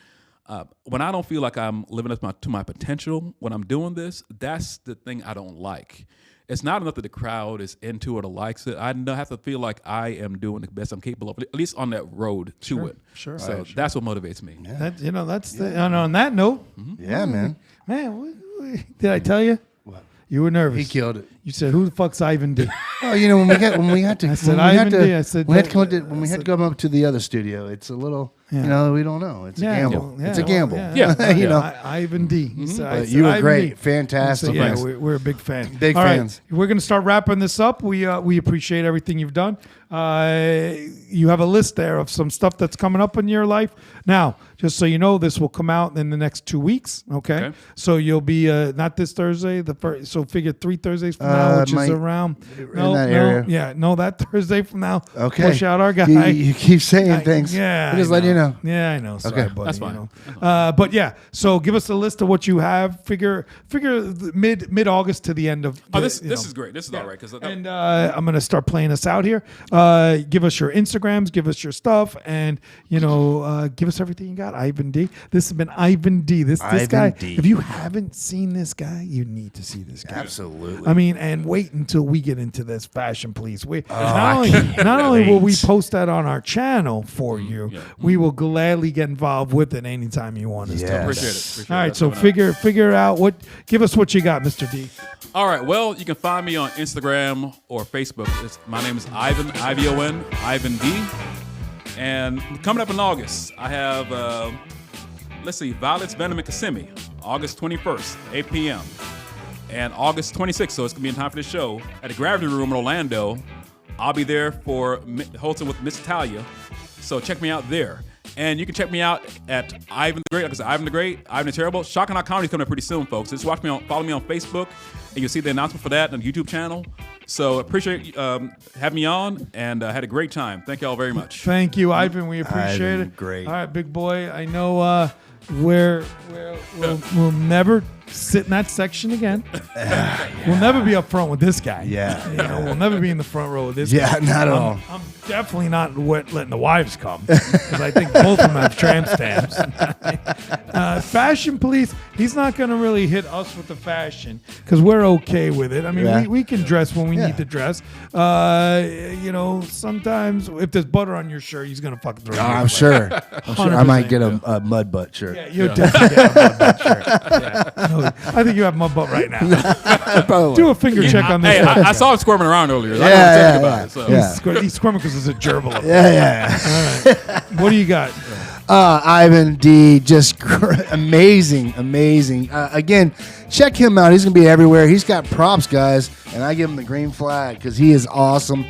when I don't feel like I'm living up to my potential when I'm doing this, that's the thing I don't like. It's not enough that the crowd is into it or likes it. I have to feel like I am doing the best I'm capable of, at least on that road to it. Sure. So that's what motivates me. Yeah. And on that note, Yeah, man. Man, did I tell you? What? You were nervous. He killed it. You said, "Who the fuck's Ivon Dee?" Oh, when we had to, I said, when we had Ivon to, Dee. I said, we had to come to, when we had to go up to the other studio. It's a little, we don't know. It's a gamble. well, It's a gamble. Ivon Dee. He said, I But said, you were Ivon great, Dee. fantastic. Yeah, we're a big fan. Big All right, fans. we're going to start wrapping this up. We appreciate everything you've done. You have a list there of some stuff that's coming up in your life. Now, just so you know, this will come out in the next 2 weeks. Okay. So you'll be not this Thursday. So figure 3 Thursdays from now, which is around that area. that Thursday from now. Okay. Push out our guy. You keep saying things. Yeah, I'm just letting you know. Yeah, I know. Sorry, buddy, that's fine. But yeah, so give us a list of what you have. Figure mid August to the end of. This is great. This is all right And I'm gonna start playing us out here. Give us your Instagrams, give us your stuff, and give us everything you got. Ivon Dee. This has been Ivon Dee. This guy. Dee. If you haven't seen this guy, you need to see this guy. Absolutely. I mean, and wait until we get into this fashion, please. Not only will we post that on our channel for you, we will gladly get involved with it anytime you want us to. Appreciate it. All right, so figure out give us what you got, Mr. D. All right. Well, you can find me on Instagram or Facebook. My name is Ivon, Ivon, Ivon Dee. And coming up in August, I have, Violets, Venom, and Kissimmee, August 21st, 8 p.m. And August 26th, so it's going to be in time for the show, at the Gravity Room in Orlando. I'll be there for hosting with Miss Italia. So check me out there. And you can check me out at Ivon the Great. Like I said, Ivon the Great, Ivon the Terrible. Shocking Out Comedy is coming up pretty soon, folks. Just follow me on Facebook, and you'll see the announcement for that on the YouTube channel. So appreciate having me on, and had a great time. Thank you all very much. Thank you, Ivon. We appreciate it. Great. All right, big boy. I know we'll never sit in that section again. We'll never be up front with this guy. Yeah. We'll never be in the front row with this guy. Yeah, not at all. I'm definitely not letting the wives come, because I think both of them have tramp stamps. Fashion police, he's not going to really hit us with the fashion, because we're okay with it. I mean, we can dress when we need to dress. Sometimes if there's butter on your shirt, he's going to fucking throw it. I'm sure. I might get a mud butt shirt. Yeah, you'll definitely get a mud butt shirt. Yeah. I think you have mud butt right now. Probably. Do a finger check on this. Hey, I saw him squirming around earlier. I Yeah, about it. So. He's squirming because it's a gerbil up there. Yeah. All right. What do you got? Ivon Dee, just amazing. Again, check him out. He's going to be everywhere. He's got props, guys, and I give him the green flag because he is awesome.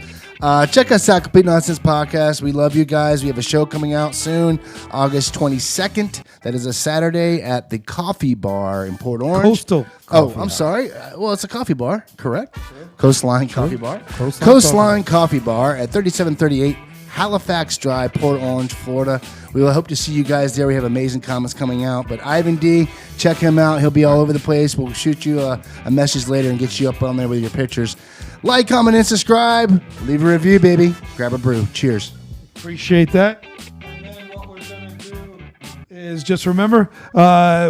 Check us out, Complete Nonsense Podcast. We love you guys. We have a show coming out soon, August 22nd. That is a Saturday at the Coffee Bar in Port Orange. Coastal. I'm sorry. Well, it's a coffee bar, correct? Coastline Coffee Bar. Coastline Coffee Bar at 3738 Halifax Drive, Port Orange, Florida. We will hope to see you guys there. We have amazing comments coming out. But Ivon Dee, check him out. He'll be all over the place. We'll shoot you a message later and get you up on there with your pictures. Like, comment, and subscribe. Leave a review, baby. Grab a brew. Cheers. Appreciate that. And then what we're going to do is just remember,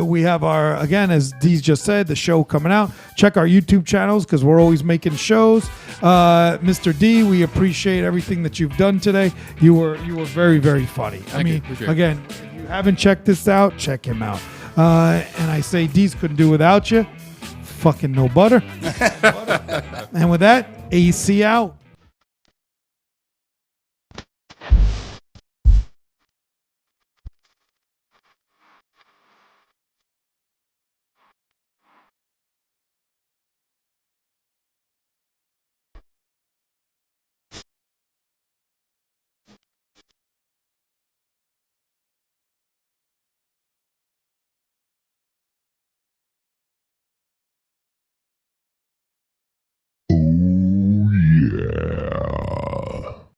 we have again, as Dees just said, the show coming out. Check our YouTube channels because we're always making shows. Mr. D, we appreciate everything that you've done today. You were very, very funny. Again, if you haven't checked this out, check him out. And I say Dees couldn't do without you. Fucking no butter. And with that, AC out.